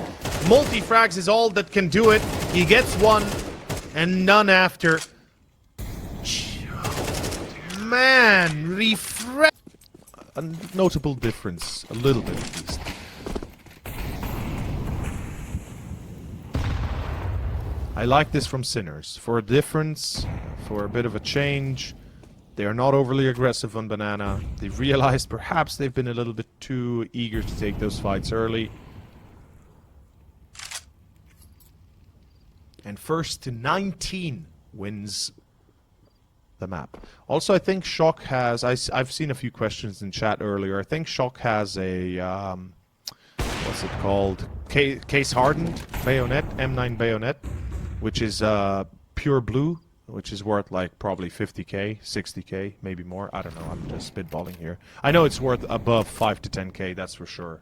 Multi-frags is all that can do it. He gets 1 and none after. Man, Refresh. A notable difference, a little bit at least. I like this from Sinners. For a difference, for a bit of a change. They are not overly aggressive on Banana. They've realized perhaps they've been a little bit too eager to take those fights early. And first to 19 wins the map. Also, I think Shock has... I've seen a few questions in chat earlier. I think Shock has a... what's it called? Case hardened bayonet, M9 bayonet, which is pure blue. Which is worth like probably 50k, 60k, maybe more. I don't know, I'm just spitballing here. I know it's worth above 5 to 10k, that's for sure.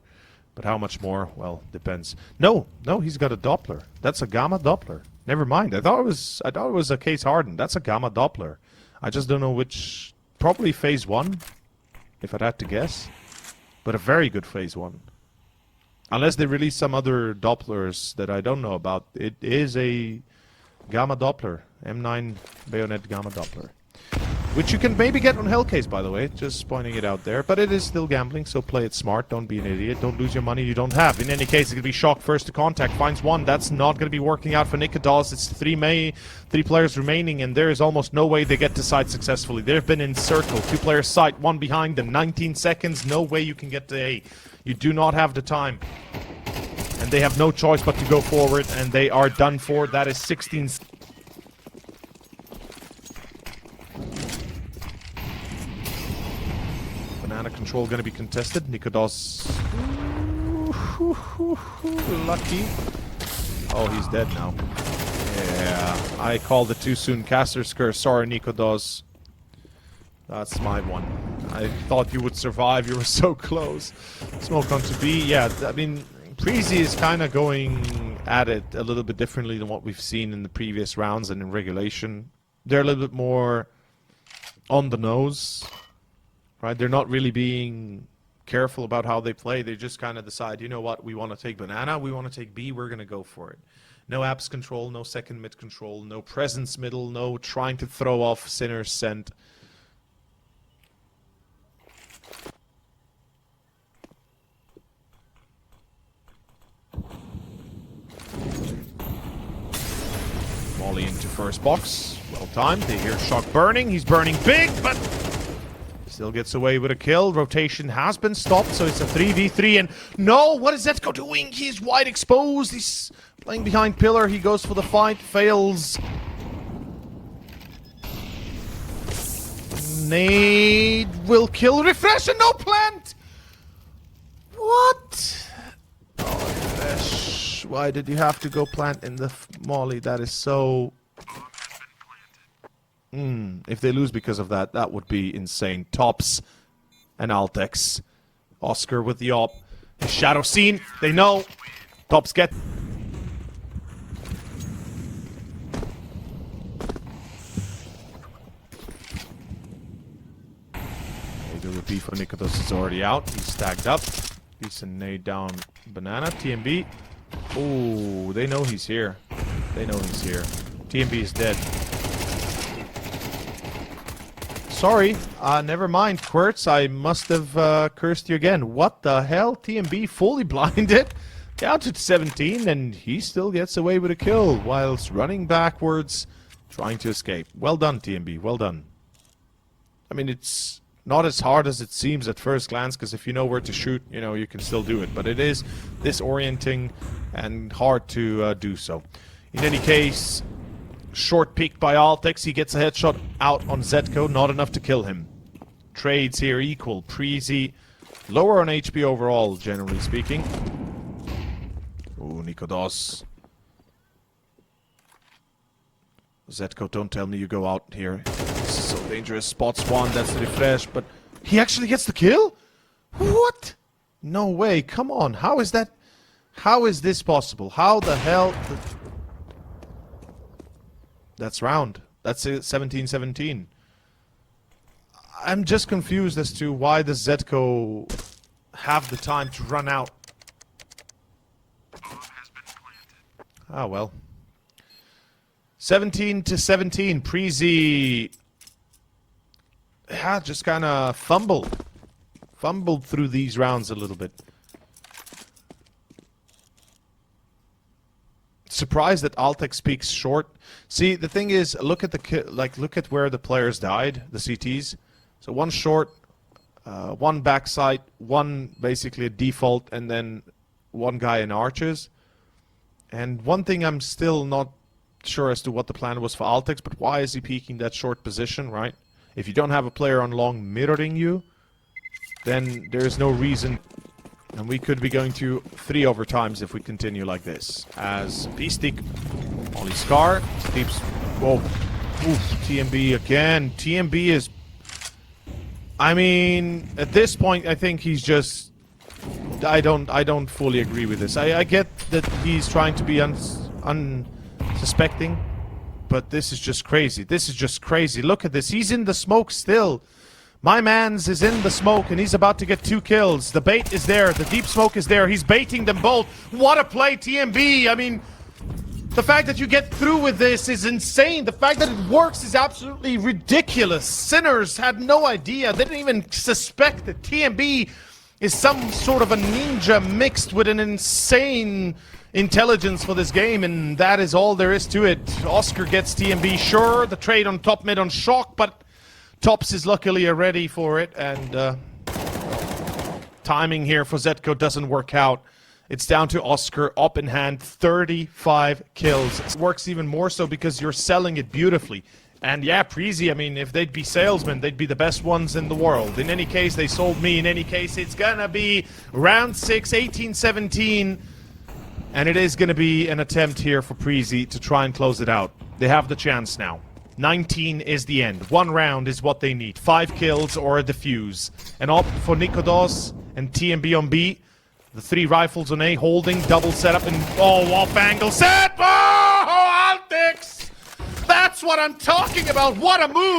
But how much more? Well, depends. No, he's got a Doppler. That's a Gamma Doppler. Never mind. I thought it was a case hardened. That's a Gamma Doppler. I just don't know which. Probably phase 1, if I'd had to guess. But a very good phase 1. Unless they release some other Dopplers that I don't know about. It is a Gamma Doppler. M9 bayonet Gamma Doppler. Which you can maybe get on Hellcase, by the way. Just pointing it out there. But it is still gambling, so play it smart. Don't be an idiot. Don't lose your money you don't have. In any case, it's going to be Shock first to contact. Finds 1. That's not going to be working out for Nikodos. It's 3 players remaining, and there is almost no way they get to side successfully. They've been in circle. 2 players side, 1 behind them. 19 seconds. No way you can get to A. You do not have the time. And they have no choice but to go forward, and they are done for. That is 16... Banana control going to be contested. Nikodos. Lucky. Oh, he's dead now. Yeah, I called it too soon. Caster's Curse. Sorry, Nico does. That's my one. I thought you would survive. You were so close. Smoke onto B. Yeah, I mean, Preasy is kind of going at it a little bit differently than what we've seen in the previous rounds and in regulation. They're a little bit more on the nose, right? They're not really being careful about how they play. They just kind of decide, you know what, we want to take banana, we want to take B, we're going to go for it. No apps control, no second mid control, no presence middle, no trying to throw off Sinner's scent. Molly into first box. Well timed. They hear Shock burning. He's burning big, but still gets away with a kill. Rotation has been stopped, so it's a 3v3. And no, what is Zetko doing? He's wide exposed. He's playing behind pillar. He goes for the fight. Fails. Nade will kill. Refresh and no plant! What? Oh, Refresh. Why did you have to go plant in the molly? That is so... If they lose because of that, that would be insane. Tops and Altex. Oscar with the op. His shadow seen. They know. Tops get... The repeat for Nikodos is already out. He's stacked up. Decent nade down banana. TMB. Oh, they know he's here. They know he's here. TMB is dead. Sorry. Never mind, Quirts. I must have cursed you again. What the hell? TMB fully blinded. Down to 17, and he still gets away with a kill whilst running backwards, trying to escape. Well done, TMB. Well done. I mean, it's not as hard as it seems at first glance, because if you know where to shoot, you know, you can still do it. But it is disorienting and hard to do so. In any case, short peek by Altex. He gets a headshot out on Zetko. Not enough to kill him. Trades here equal. Preasy lower on HP overall, generally speaking. Ooh, Nikodos. Zetko, don't tell me you go out here. This is so dangerous. Spots one, that's the refresh, but he actually gets the kill? What? No way, come on. How is that? How is this possible? How the hell? That's round. That's it, 17-17. I'm just confused as to why does Zetko have the time to run out. Ah, well. 17-17. Preasy just kind of fumbled through these rounds a little bit. Surprised that Altex speaks short. See, the thing is, look at look at where the players died, the CTs. So one short, one backside, one basically a default, and then one guy in arches. And one thing I'm still not sure as to what the plan was for Altex, but why is he peeking that short position, right? If you don't have a player on long mirroring you, then there's no reason. And we could be going to 3 overtimes if we continue like this. As P-Stick, Molly Scar, keeps... Whoa. Oof, TMB again. TMB is... I mean, at this point, I think he's just... I don't fully agree with this. I get that he's trying to be unsuspecting, but this is just crazy. This is just crazy. Look at this. He's in the smoke still. My man's is in the smoke, and he's about to get 2 kills. The bait is there. The deep smoke is there. He's baiting them both. What a play, TMB. I mean, the fact that you get through with this is insane. The fact that it works is absolutely ridiculous. Sinners had no idea. They didn't even suspect that TMB is some sort of a ninja mixed with an insane intelligence for this game, and that is all there is to it. Oscar gets TMB, sure. The trade on top mid on Shock, but Tops is luckily ready for it, and timing here for Zetko doesn't work out. It's down to Oscar, up in hand, 35 kills. It works even more so because you're selling it beautifully. And yeah, Preasy, I mean, if they'd be salesmen, they'd be the best ones in the world. In any case, they sold me. In any case, it's gonna be round 6, 18-17. And it is going to be an attempt here for Preasy to try and close it out. They have the chance now. 19 is the end. 1 round is what they need. 5 kills or a defuse. And up for Nikodos and TMB on B. The 3 rifles on A, holding, double setup, and off angle set! Oh, Altix! That's what I'm talking about! What a move!